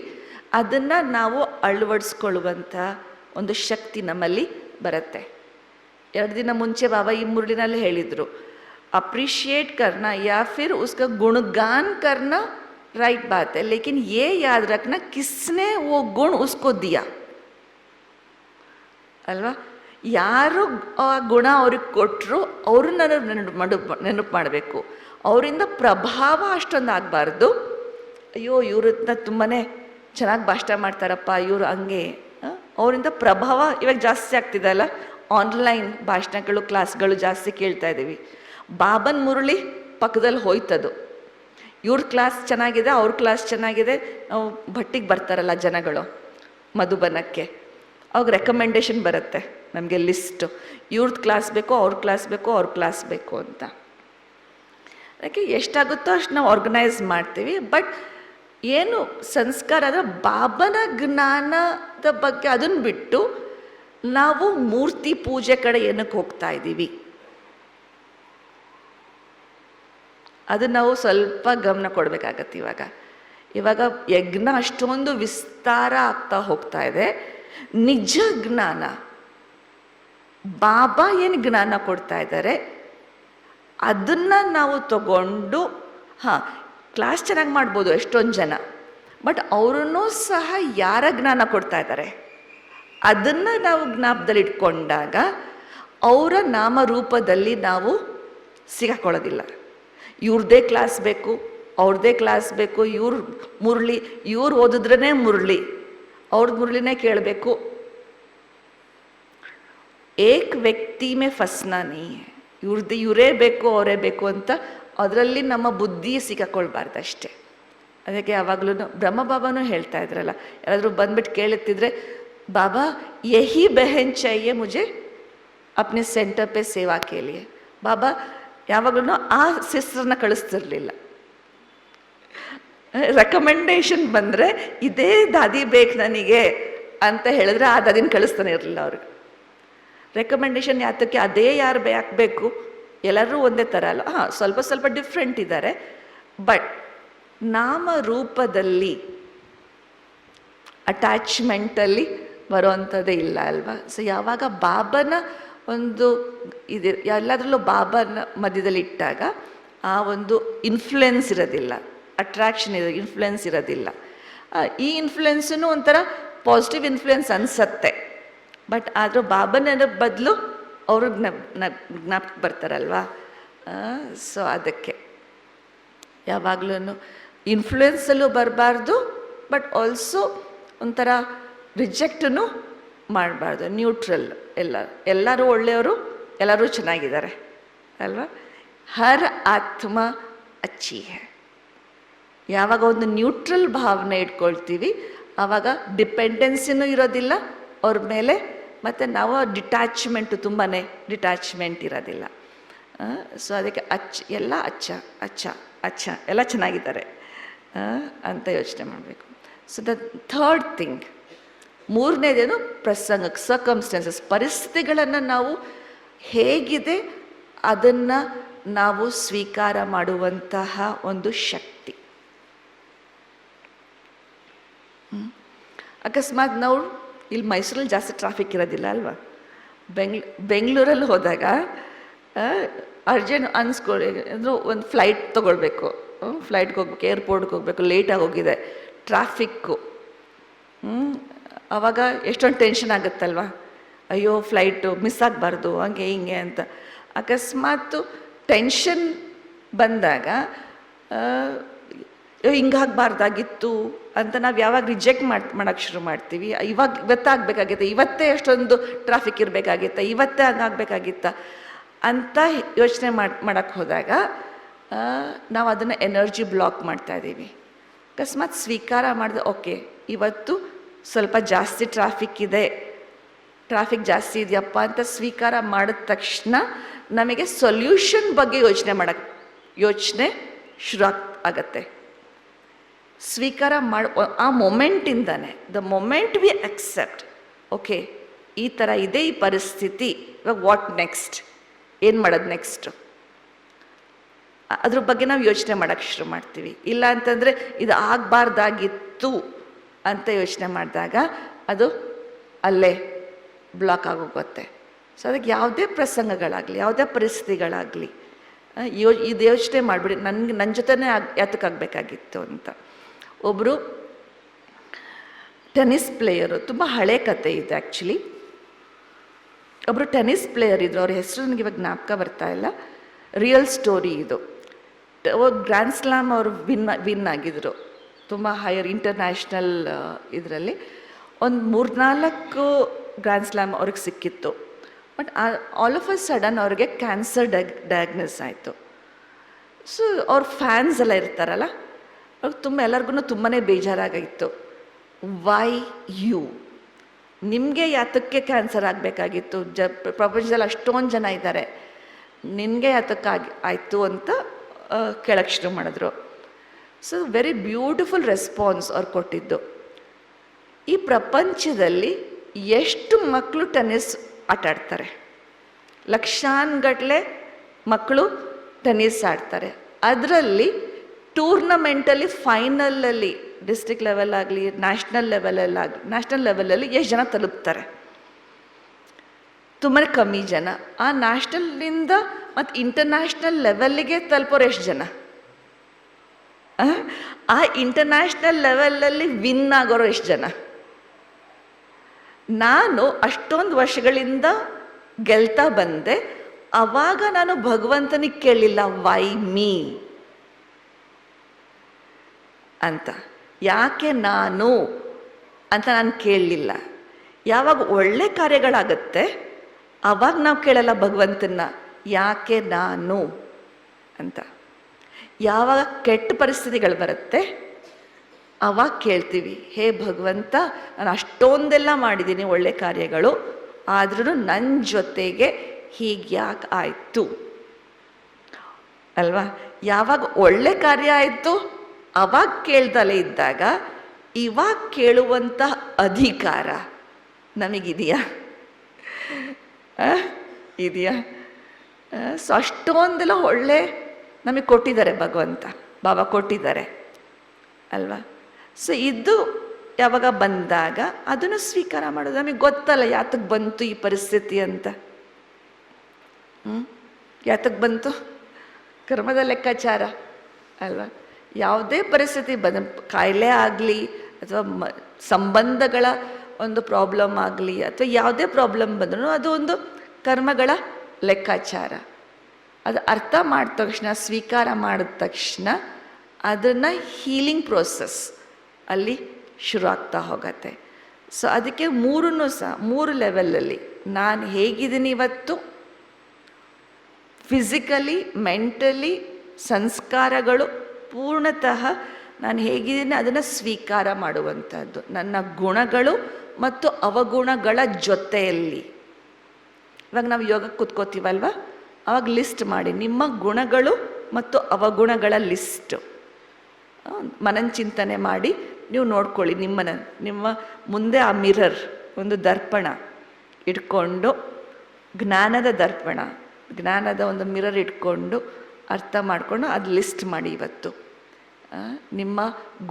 ಅದನ್ನು ನಾವು ಅಳವಡಿಸ್ಕೊಳ್ಳುವಂಥ ಒಂದು ಶಕ್ತಿ ನಮ್ಮಲ್ಲಿ ಬರುತ್ತೆ. 2 ದಿನ ಮುಂಚೆ ಬಾಬಾ ಈ ಮುರುಳಿನಲ್ಲಿ ಹೇಳಿದರು, अप्रिशिएट करना या फिर उसका गुणगान करना राइट बात है, लेकिन ये याद रखना किसने वो गुण उसको दिया ಅಲ್ವಾ. ಯಾರು ಆ ಗುಣ ಅವ್ರಿಗೆ ಕೊಟ್ಟರು ಅವ್ರನ್ನ ನೆನಪು ಮಾಡಬೇಕು. ಅವರಿಂದ ಪ್ರಭಾವ ಅಷ್ಟೊಂದು ಆಗಬಾರ್ದು, ಅಯ್ಯೋ ಇವ್ರನ್ನ ತುಂಬಾ ಚೆನ್ನಾಗಿ ಭಾಷಣ ಮಾಡ್ತಾರಪ್ಪ ಇವರು ಹಂಗೆ. ಅವರಿಂದ ಪ್ರಭಾವ ಇವಾಗ ಜಾಸ್ತಿ ಆಗ್ತಿದೆ ಅಲ್ಲ, ಆನ್ಲೈನ್ ಭಾಷಣಗಳು ಕ್ಲಾಸ್ಗಳು ಜಾಸ್ತಿ ಕೇಳ್ತಾ ಇದ್ದೀವಿ. ಬಾಬನ್ ಮುರುಳಿ ಪಕ್ಕದಲ್ಲಿ ಹೋಯ್ತದು, ಇವ್ರ ಕ್ಲಾಸ್ ಚೆನ್ನಾಗಿದೆ, ಅವ್ರ ಕ್ಲಾಸ್ ಚೆನ್ನಾಗಿದೆ, ನಾವು ಭಟ್ಟಿಗೆ ಬರ್ತಾರಲ್ಲ ಜನಗಳು ಮಧುಬನಕ್ಕೆ, ಅವಾಗ ರೆಕಮೆಂಡೇಶನ್ ಬರುತ್ತೆ ನಮಗೆ ಲಿಸ್ಟು, ಇವ್ರದ್ದು ಕ್ಲಾಸ್ ಬೇಕು, ಅವ್ರ ಕ್ಲಾಸ್ ಬೇಕು, ಅವ್ರ ಕ್ಲಾಸ್ ಬೇಕು ಅಂತ. ಅದಕ್ಕೆ ಎಷ್ಟಾಗುತ್ತೋ ಅಷ್ಟು ನಾವು ಆರ್ಗನೈಸ್ ಮಾಡ್ತೀವಿ. ಬಟ್ ಏನು ಸಂಸ್ಕಾರ ಅಂದರೆ ಬಾಬನ ಜ್ಞಾನದ ಬಗ್ಗೆ ಅದನ್ನು ಬಿಟ್ಟು ನಾವು ಮೂರ್ತಿ ಪೂಜೆ ಕಡೆ ಏನಕ್ಕೆ ಹೋಗ್ತಾ ಇದ್ದೀವಿ, ಅದು ನಾವು ಸ್ವಲ್ಪ ಗಮನ ಕೊಡಬೇಕಾಗತ್ತೆ. ಇವಾಗ ಯಜ್ಞ ಅಷ್ಟೊಂದು ವಿಸ್ತಾರ ಆಗ್ತಾ ಹೋಗ್ತಾ ಇದೆ. ನಿಜ ಜ್ಞಾನ ಬಾಬಾ ಏನು ಜ್ಞಾನ ಕೊಡ್ತಾ ಇದ್ದಾರೆ ಅದನ್ನು ನಾವು ತಗೊಂಡು, ಕ್ಲಾಸ್ ಚೆನ್ನಾಗಿ ಮಾಡ್ಬೋದು ಎಷ್ಟೊಂದು ಜನ, ಬಟ್ ಅವರನ್ನೂ ಸಹ ಯಾರ ಜ್ಞಾನ ಕೊಡ್ತಾ ಇದ್ದಾರೆ ಅದನ್ನು ನಾವು ಜ್ಞಾಪದಲ್ಲಿ ಇಟ್ಕೊಂಡಾಗ ಅವರ ನಾಮರೂಪದಲ್ಲಿ ನಾವು ಸಿಗಾಕೊಳ್ಳೋದಿಲ್ಲ. ಇವ್ರದ್ದೇ ಕ್ಲಾಸ್ ಬೇಕು, ಅವ್ರದ್ದೇ ಕ್ಲಾಸ್ ಬೇಕು, ಮುರಳಿ ಇವ್ರು ಓದಿದ್ರೇ ಮುರಳಿ, ಅವ್ರದ್ದು ಮುರಳಿನೇ ಕೇಳಬೇಕು. ಏಕ್ ವ್ಯಕ್ತಿ ಮೇ ಫಸ್ನಾ ನೀ, ಇವರೇ ಬೇಕು ಅವರೇ ಬೇಕು ಅಂತ ಅದರಲ್ಲಿ ನಮ್ಮ ಬುದ್ಧಿ ಸಿಕ್ಕಾಕೊಳ್ಬಾರ್ದು ಅಷ್ಟೇ. ಅದಕ್ಕೆ ಯಾವಾಗಲೂ ಬ್ರಹ್ಮಬಾಬಾನೂ ಹೇಳ್ತಾ ಇದ್ರಲ್ಲ, ಯಾರಾದರೂ ಬಂದ್ಬಿಟ್ಟು ಕೇಳುತ್ತಿದ್ರೆ, ಬಾಬಾ ಯಹಿ ಬೆಹನ್ ಚಾಹಿಯೆ ಮುझे अपने सेंटर पे सेवा के लिए. ಬಾಬಾ ಯಾವಾಗಲೂ ಆ ಸಿಸ್ಟರ್ನ ಕಳಿಸ್ತಿರ್ಲಿಲ್ಲ. ರೆಕಮೆಂಡೇಶನ್ ಬಂದರೆ ಇದೇ ದಾದಿ ಬೇಕು ನನಗೆ ಅಂತ ಹೇಳಿದ್ರೆ ಆ ದಾದಿನ ಕಳಿಸ್ತಾನೆ ಇರಲಿಲ್ಲ ಅವ್ರಿಗೆ. ರೆಕಮೆಂಡೇಶನ್ ಯಾತಕ್ಕೆ, ಅದೇ ಯಾರು ಬೇಕು, ಎಲ್ಲರೂ ಒಂದೇ ಥರ ಅಲ್ಲ, ಸ್ವಲ್ಪ ಸ್ವಲ್ಪ ಡಿಫ್ರೆಂಟ್ ಇದ್ದಾರೆ, ಬಟ್ ನಾಮರೂಪದಲ್ಲಿ ಅಟ್ಯಾಚ್ಮೆಂಟಲ್ಲಿ ಬರೋವಂಥದ್ದೇ ಇಲ್ಲ ಅಲ್ವಾ. ಸೊ ಯಾವಾಗ ಬಾಬನ ಒಂದು ಇದು ಎಲ್ಲದರಲ್ಲೂ ಬಾಬನ ಮಧ್ಯದಲ್ಲಿ ಇಟ್ಟಾಗ ಆ ಒಂದು ಇನ್ಫ್ಲುಯೆನ್ಸ್ ಇರೋದಿಲ್ಲ, ಅಟ್ರಾಕ್ಷನ್ ಇನ್ಫ್ಲುಯೆನ್ಸ್ ಇರೋದಿಲ್ಲ. ಈ ಇನ್ಫ್ಲುಯೆನ್ಸೂ ಒಂಥರ ಪಾಸಿಟಿವ್ ಇನ್ಫ್ಲುಯೆನ್ಸ್ ಅನಿಸತ್ತೆ, ಬಟ್ ಆದರೂ ಬಾಬನ ಬದಲು ಅವರು ಜ್ಞಾಪಕ ಬರ್ತಾರಲ್ವಾ. ಸೊ ಅದಕ್ಕೆ ಯಾವಾಗಲೂ ಇನ್ಫ್ಲೂಯೆನ್ಸಲ್ಲೂ ಬರಬಾರ್ದು, ಬಟ್ ಆಲ್ಸೋ ಒಂಥರ ರಿಜೆಕ್ಟೂ ಮಾಡಬಾರ್ದು, ನ್ಯೂಟ್ರಲ್. ಎಲ್ಲರೂ ಒಳ್ಳೆಯವರು, ಎಲ್ಲರೂ ಚೆನ್ನಾಗಿದ್ದಾರೆ ಅಲ್ವಾ. ಹರ್ ಆತ್ಮ ಅಚ್ಚಿ ಹೈ. ಯಾವಾಗ ಒಂದು ನ್ಯೂಟ್ರಲ್ ಭಾವನೆ ಇಟ್ಕೊಳ್ತೀವಿ ಆವಾಗ ಡಿಪೆಂಡೆನ್ಸಿನೂ ಇರೋದಿಲ್ಲ ಅವ್ರ ಮೇಲೆ, ಮತ್ತು ನಾವು ಡಿಟ್ಯಾಚ್ಮೆಂಟು ತುಂಬಾ ಡಿಟ್ಯಾಚ್ಮೆಂಟ್ ಇರೋದಿಲ್ಲ. ಸೊ ಅದಕ್ಕೆ ಎಲ್ಲ ಅಚ್ಚ ಎಲ್ಲ ಚೆನ್ನಾಗಿದ್ದಾರೆ ಅಂತ ಯೋಚನೆ ಮಾಡಬೇಕು. ಸೊ ದ ಥರ್ಡ್ ಥಿಂಗ್, ಮೂರನೇದೇನು ಪ್ರಸಂಗ, ಸರ್ಕಮ್ಸ್ಟೆನ್ಸಸ್, ಪರಿಸ್ಥಿತಿಗಳನ್ನು ನಾವು ಹೇಗಿದೆ ಅದನ್ನು ನಾವು ಸ್ವೀಕಾರ ಮಾಡುವಂತಹ ಒಂದು ಶಕ್ತಿ. ಅಕಸ್ಮಾತ್ ನಾವು ಇಲ್ಲಿ ಮೈಸೂರಲ್ಲಿ ಜಾಸ್ತಿ ಟ್ರಾಫಿಕ್ ಇರೋದಿಲ್ಲ ಅಲ್ವಾ, ಬೆಂಗಳೂರಲ್ಲಿ ಹೋದಾಗ ಅರ್ಜೆಂಟ್ ಅನ್ಸ್ಕೊಳ್ಳಿ ಅಂದರೆ ಒಂದು ಫ್ಲೈಟ್ ತೊಗೊಳ್ಬೇಕು, ಫ್ಲೈಟ್ಗೆ ಹೋಗ್ಬೇಕು, ಏರ್ಪೋರ್ಟ್ಗೆ ಹೋಗ್ಬೇಕು, ಲೇಟಾಗಿ ಹೋಗಿದೆ, ಟ್ರಾಫಿಕ್ಕು. ಆವಾಗ ಎಷ್ಟೊಂದು ಟೆನ್ಷನ್ ಆಗುತ್ತಲ್ವ, ಅಯ್ಯೋ ಫ್ಲೈಟು ಮಿಸ್ ಆಗಬಾರ್ದು ಹಂಗೆ ಹಿಂಗೆ ಅಂತ. ಅಕಸ್ಮಾತ್ ಟೆನ್ಷನ್ ಬಂದಾಗ ಹಿಂಗಾಗಬಾರ್ದಾಗಿತ್ತು ಅಂತ ನಾವು ಯಾವಾಗ ರಿಜೆಕ್ಟ್ ಮಾಡೋಕ್ಕೆ ಶುರು ಮಾಡ್ತೀವಿ, ಇವತ್ತಾಗಬೇಕಾಗಿತ್ತ, ಇವತ್ತೇ ಎಷ್ಟೊಂದು ಟ್ರಾಫಿಕ್ ಇರಬೇಕಾಗಿತ್ತ, ಇವತ್ತೇ ಹಂಗಾಗಬೇಕಾಗಿತ್ತ ಅಂತ ಯೋಚನೆ ಮಾಡೋಕ್ಕೆ ಹೋದಾಗ ನಾವು ಅದನ್ನು ಎನರ್ಜಿ ಬ್ಲಾಕ್ ಮಾಡ್ತಾಯಿದ್ದೀವಿ. ಅಕಸ್ಮಾತ್ ಸ್ವೀಕಾರ ಮಾಡಿದೆ, ಓಕೆ ಇವತ್ತು ಸ್ವಲ್ಪ ಜಾಸ್ತಿ ಟ್ರಾಫಿಕ್ ಜಾಸ್ತಿ ಇದೆಯಪ್ಪ ಅಂತ ಸ್ವೀಕಾರ ಮಾಡಿದ ತಕ್ಷಣ ನಮಗೆ ಸೊಲ್ಯೂಷನ್ ಬಗ್ಗೆ ಯೋಚನೆ ಶುರು ಆಗತ್ತೆ. ಸ್ವೀಕಾರ ಆ ಮೊಮೆಂಟಿಂದಾನೆ, the moment we accept, okay ಈ ಥರ ಇದೆ ಈ ಪರಿಸ್ಥಿತಿ, ಇವಾಗ ವಾಟ್ ನೆಕ್ಸ್ಟ್, ಏನು ಮಾಡೋದು ನೆಕ್ಸ್ಟು, ಅದ್ರ ಬಗ್ಗೆ ನಾವು ಯೋಚನೆ ಮಾಡೋಕ್ಕೆ ಶುರು ಮಾಡ್ತೀವಿ. ಇಲ್ಲ ಅಂತಂದರೆ ಇದು ಆಗಬಾರ್ದಾಗಿತ್ತು ಅಂತ ಯೋಚನೆ ಮಾಡಿದಾಗ ಅದು ಅಲ್ಲೇ ಬ್ಲಾಕ್ ಆಗೋಗುತ್ತೆ. ಸೊ ಅದಕ್ಕೆ ಯಾವುದೇ ಪ್ರಸಂಗಗಳಾಗಲಿ, ಯಾವುದೇ ಪರಿಸ್ಥಿತಿಗಳಾಗಲಿ ಇದು ಯೋಚನೆ ಮಾಡಿಬಿಡಿ, ನನ್ನ ಜೊತೆನೇ ಯಾತಕ್ಕಾಗಬೇಕಾಗಿತ್ತು ಅಂತ. ಒಬ್ಬರು ಟೆನ್ನಿಸ್ ಪ್ಲೇಯರು, ತುಂಬ ಹಳೆ ಕತೆ ಇದೆ ಆ್ಯಕ್ಚುಲಿ. ಒಬ್ಬರು ಟೆನ್ನಿಸ್ ಪ್ಲೇಯರ್ ಇದ್ರು, ಅವ್ರ ಹೆಸರು ನನಗೆ ಇವಾಗ ಜ್ಞಾಪಕ ಬರ್ತಾ ಇಲ್ಲ, ರಿಯಲ್ ಸ್ಟೋರಿ ಇದು. ಗ್ರ್ಯಾಂಡ್ ಸ್ಲಾಮ್ ಅವರು ವಿನ್ ಆಗಿದ್ರು, ತುಂಬ ಹೈಯರ್ ಇಂಟರ್ನ್ಯಾಷನಲ್ ಇದರಲ್ಲಿ. ಒಂದು 3-4 ಗ್ರ್ಯಾಂಡ್ ಸ್ಲಾಮ್ ಅವ್ರಿಗೆ ಸಿಕ್ಕಿತ್ತು. But all of a sudden ಅವ್ರಿಗೆ ಕ್ಯಾನ್ಸರ್ ಡಯಾಗ್ನೋಸ್ ಆಯಿತು. ಸೊ ಅವ್ರ ಫ್ಯಾನ್ಸ್ ಎಲ್ಲ ಇರ್ತಾರಲ್ಲ, ಅವ್ರಿಗೆ ಎಲ್ಲರಿಗೂ ತುಂಬಾ ಬೇಜಾರಾಗಿತ್ತು. ವೈ ಯು, ನಿಮಗೆ ಯಾತಕ್ಕೆ ಕ್ಯಾನ್ಸರ್ ಆಗಬೇಕಾಗಿತ್ತು, ಪ್ರಪಂಚದಲ್ಲಿ ಅಷ್ಟೊಂದು ಜನ ಇದ್ದಾರೆ, ನಿನಗೆ ಯಾತಕ್ಕಾಗಿ ಆಯಿತು ಅಂತ ಕೇಳಕ್ಕೆ ಶುರು ಮಾಡಿದ್ರು. ಸೊ ವೆರಿ ಬ್ಯೂಟಿಫುಲ್ ರೆಸ್ಪಾನ್ಸ್ ಅವ್ರು ಕೊಟ್ಟಿದ್ದು. ಈ ಪ್ರಪಂಚದಲ್ಲಿ ಎಷ್ಟು ಮಕ್ಕಳು ಟೆನ್ನಿಸ್ ಆಟಾಡ್ತಾರೆ, ಲಕ್ಷಾನುಗಟ್ಟಲೆ ಮಕ್ಕಳು ಟೆನ್ನಿಸ್ ಆಡ್ತಾರೆ. ಅದರಲ್ಲಿ ಟೂರ್ನಮೆಂಟಲ್ಲಿ ಫೈನಲಲ್ಲಿ ಡಿಸ್ಟ್ರಿಕ್ಟ್ ಲೆವೆಲ್ ಆಗಲಿ, ನ್ಯಾಷನಲ್ ಲೆವೆಲಲ್ಲಿ ಎಷ್ಟು ಜನ ತಲುಪ್ತಾರೆ? ತುಂಬಾ ಕಮ್ಮಿ ಜನ. ಆ ನ್ಯಾಷನಲ್ನಿಂದ ಮತ್ತು ಇಂಟರ್ನ್ಯಾಷನಲ್ ಲೆವೆಲ್ಲಿಗೆ ತಲುಪೋರು ಎಷ್ಟು ಜನ? ಆ ಇಂಟರ್ನ್ಯಾಷನಲ್ ಲೆವೆಲಲ್ಲಿ ವಿನ್ ಆಗೋರು ಎಷ್ಟು ಜನ? ನಾನು ಅಷ್ಟೊಂದು ವರ್ಷಗಳಿಂದ ಗೆಲ್ತಾ ಬಂದೆ. ಆವಾಗ ನಾನು ಭಗವಂತನಿಗೆ ಕೇಳಲಿಲ್ಲ ವೈ ಮೀ ಅಂತ, ಯಾಕೆ ನಾನು ಅಂತ ನಾನು ಕೇಳಲಿಲ್ಲ. ಯಾವಾಗ ಒಳ್ಳೆ ಕಾರ್ಯಗಳಾಗತ್ತೆ ಆವಾಗ ನಾವು ಕೇಳಲ್ಲ ಭಗವಂತನ ಯಾಕೆ ನಾನು ಅಂತ. ಯಾವಾಗ ಕೆಟ್ಟ ಪರಿಸ್ಥಿತಿಗಳು ಬರುತ್ತೆ ಆವಾಗ ಕೇಳ್ತೀವಿ, ಹೇ ಭಗವಂತ, ನಾನು ಅಷ್ಟೊಂದೆಲ್ಲ ಮಾಡಿದ್ದೀನಿ ಒಳ್ಳೆ ಕಾರ್ಯಗಳು, ಆದ್ರೂ ನನ್ನ ಜೊತೆಗೆ ಹೀಗೆ ಯಾಕೆ ಆಯಿತು ಅಲ್ವಾ? ಯಾವಾಗ ಒಳ್ಳೆ ಕಾರ್ಯ ಆಯಿತು ಅವಾಗ ಕೇಳ್ದಲೇ ಇದ್ದಾಗ ಇವಾಗ ಕೇಳುವಂಥ ಅಧಿಕಾರ ನಮಗಿದೆಯಾ? ಇದೆಯಾ? ಸೊ ಅಷ್ಟೊಂದೆಲ್ಲ ಒಳ್ಳೆ ನಮಗೆ ಕೊಟ್ಟಿದ್ದಾರೆ ಭಗವಂತ, ಬಾಬಾ ಕೊಟ್ಟಿದ್ದಾರೆ ಅಲ್ವಾ? ಸೊ ಇದು ಯಾವಾಗ ಬಂದಾಗ ಅದನ್ನು ಸ್ವೀಕಾರ ಮಾಡೋದು. ನಮಗೆ ಗೊತ್ತಲ್ಲ ಯಾತಕ್ಕೆ ಬಂತು ಈ ಪರಿಸ್ಥಿತಿ ಅಂತ. ಯಾತಕ್ಕೆ ಬಂತು? ಕರ್ಮದ ಲೆಕ್ಕಾಚಾರ ಅಲ್ವಾ? ಯಾವುದೇ ಪರಿಸ್ಥಿತಿ ಕಾಯಿಲೆ ಆಗಲಿ ಅಥವಾ ಸಂಬಂಧಗಳ ಒಂದು ಪ್ರಾಬ್ಲಮ್ ಆಗಲಿ ಅಥವಾ ಯಾವುದೇ ಪ್ರಾಬ್ಲಮ್ ಬಂದ್ರೂ ಅದು ಒಂದು ಕರ್ಮಗಳ ಲೆಕ್ಕಾಚಾರ. ಅದು ಅರ್ಥ ಮಾಡಿದ ತಕ್ಷಣ, ಸ್ವೀಕಾರ ಮಾಡಿದ ತಕ್ಷಣ ಅದನ್ನು ಹೀಲಿಂಗ್ ಪ್ರೋಸೆಸ್ ಅಲ್ಲಿ ಶುರು ಆಗ್ತಾ ಹೋಗತ್ತೆ. ಸೊ ಅದಕ್ಕೆ ಮೂರನ್ನು ಸಹ 3 ಲೆವೆಲಲ್ಲಿ ನಾನು ಹೇಗಿದ್ದೀನಿ ಇವತ್ತು, ಫಿಸಿಕಲಿ, ಮೆಂಟಲಿ, ಸಂಸ್ಕಾರಗಳು ಪೂರ್ಣತಃ ನಾನು ಹೇಗಿದ್ದೀನಿ ಅದನ್ನು ಸ್ವೀಕಾರ ಮಾಡುವಂಥದ್ದು. ನನ್ನ ಗುಣಗಳು ಮತ್ತು ಅವಗುಣಗಳ ಜೊತೆಯಲ್ಲಿ. ಇವಾಗ ನಾವು ಯೋಗಕ್ಕೆ ಕೂತ್ಕೋತೀವಲ್ವ, ಆವಾಗ ಲಿಸ್ಟ್ ಮಾಡಿ ನಿಮ್ಮ ಗುಣಗಳು ಮತ್ತು ಅವಗುಣಗಳ ಲಿಸ್ಟು ಮನನ ಚಿಂತನೆ ಮಾಡಿ ನೀವು ನೋಡ್ಕೊಳ್ಳಿ. ನಿಮ್ಮ ಮುಂದೆ ಆ ಮಿರರ್, ಒಂದು ದರ್ಪಣ ಇಟ್ಕೊಂಡು, ಜ್ಞಾನದ ದರ್ಪಣ, ಜ್ಞಾನದ ಒಂದು ಮಿರರ್ ಇಟ್ಕೊಂಡು ಅರ್ಥ ಮಾಡಿಕೊಂಡು ಅದು ಲಿಸ್ಟ್ ಮಾಡಿ. ಇವತ್ತು ನಿಮ್ಮ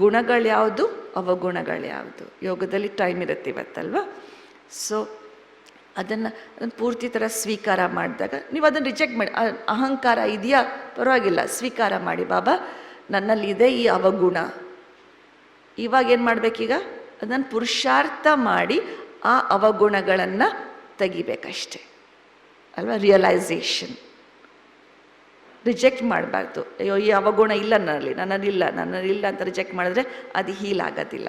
ಗುಣಗಳ್ಯಾವುದು, ಅವಗುಣಗಳ್ಯಾವುದು. ಯೋಗದಲ್ಲಿ ಟೈಮ್ ಇರುತ್ತೆ ಇವತ್ತಲ್ವ. ಸೊ ಅದನ್ನು ಪೂರ್ತಿ ಥರ ಸ್ವೀಕಾರ ಮಾಡಿದಾಗ ನೀವು ಅದನ್ನು ರಿಜೆಕ್ಟ್ ಮಾಡಿ. ಅಹಂಕಾರ ಇದೆಯಾ, ಪರವಾಗಿಲ್ಲ, ಸ್ವೀಕಾರ ಮಾಡಿ. ಬಾಬಾ ನನ್ನಲ್ಲಿದೆ ಈ ಅವಗುಣ. ಇವಾಗ ಏನು ಮಾಡಬೇಕೀಗ, ಅದನ್ನು ಪುರುಷಾರ್ಥ ಮಾಡಿ ಆ ಅವಗುಣಗಳನ್ನು ತೆಗಿಬೇಕಷ್ಟೆ ಅಲ್ವಾ. ರಿಯಲೈಸೇಷನ್. ರಿಜೆಕ್ಟ್ ಮಾಡಬಾರ್ದು. ಅಯ್ಯೋ ಈ ಅವಗುಣ ಇಲ್ಲ ನನ್ನಲ್ಲಿಲ್ಲ ಅಂತ ರಿಜೆಕ್ಟ್ ಮಾಡಿದ್ರೆ ಅದು ಹೀಲ್ ಆಗೋದಿಲ್ಲ.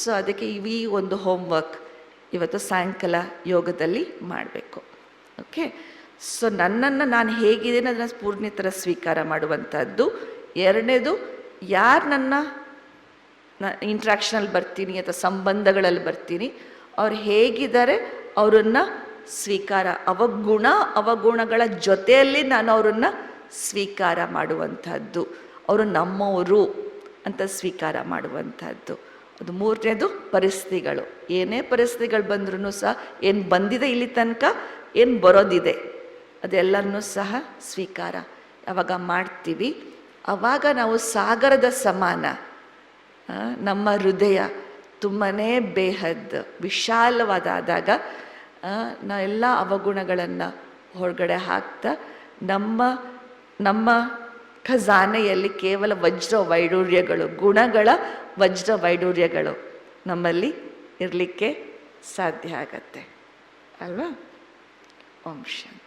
ಸೊ ಅದಕ್ಕೆ ಈ ಒಂದು ಹೋಮ್ವರ್ಕ್ ಇವತ್ತು ಸಾಯಂಕಾಲ ಯೋಗದಲ್ಲಿ ಮಾಡಬೇಕು. ಓಕೆ. ಸೊ ನನ್ನನ್ನು ನಾನು ಹೇಗಿದ್ದೀನಿ ಅದನ್ನು ಪೂರ್ಣ ಥರ ಸ್ವೀಕಾರ ಮಾಡುವಂಥದ್ದು. ಎರಡನೇದು, ಯಾರು ನನ್ನ ಇಂಟ್ರ್ಯಾಕ್ಷನಲ್ಲಿ ಬರ್ತೀನಿ ಅಥವಾ ಸಂಬಂಧಗಳಲ್ಲಿ ಬರ್ತೀನಿ, ಅವ್ರು ಹೇಗಿದ್ದಾರೆ ಅವರನ್ನು ಸ್ವೀಕಾರ, ಅವಗುಣಗಳ ಜೊತೆಯಲ್ಲಿ ನಾನು ಅವರನ್ನು ಸ್ವೀಕಾರ ಮಾಡುವಂಥದ್ದು. ಅವರು ನಮ್ಮವರು ಅಂತ ಸ್ವೀಕಾರ ಮಾಡುವಂಥದ್ದು. ಅದು ಮೂರನೇದು, ಪರಿಸ್ಥಿತಿಗಳು. ಏನೇ ಪರಿಸ್ಥಿತಿಗಳು ಬಂದ್ರೂ ಸಹ, ಏನು ಬಂದಿದೆ ಇಲ್ಲಿ ತನಕ, ಏನು ಬರೋದಿದೆ, ಅದೆಲ್ಲರನ್ನೂ ಸಹ ಸ್ವೀಕಾರ ಯಾವಾಗ ಮಾಡ್ತೀವಿ, ಆವಾಗ ನಾವು ಸಾಗರದ ಸಮಾನ. ನಮ್ಮ ಹೃದಯ ತುಂಬಾ ಬೇಹದ್ ವಿಶಾಲವಾದಾಗ ನಾವೆಲ್ಲ ಅವಗುಣಗಳನ್ನು ಹೊರಗಡೆ ಹಾಕ್ತಾ ನಮ್ಮ ಖಜಾನೆಯಲ್ಲಿ ಕೇವಲ ವಜ್ರ ವೈಡೂರ್ಯಗಳು, ಗುಣಗಳ ವಜ್ರ ವೈಡೂರ್ಯಗಳು ನಮ್ಮಲ್ಲಿ ಇರಲಿಕ್ಕೆ ಸಾಧ್ಯ ಆಗತ್ತೆ ಅಲ್ವಾ. ಓಂ ಶಾಂತಿ.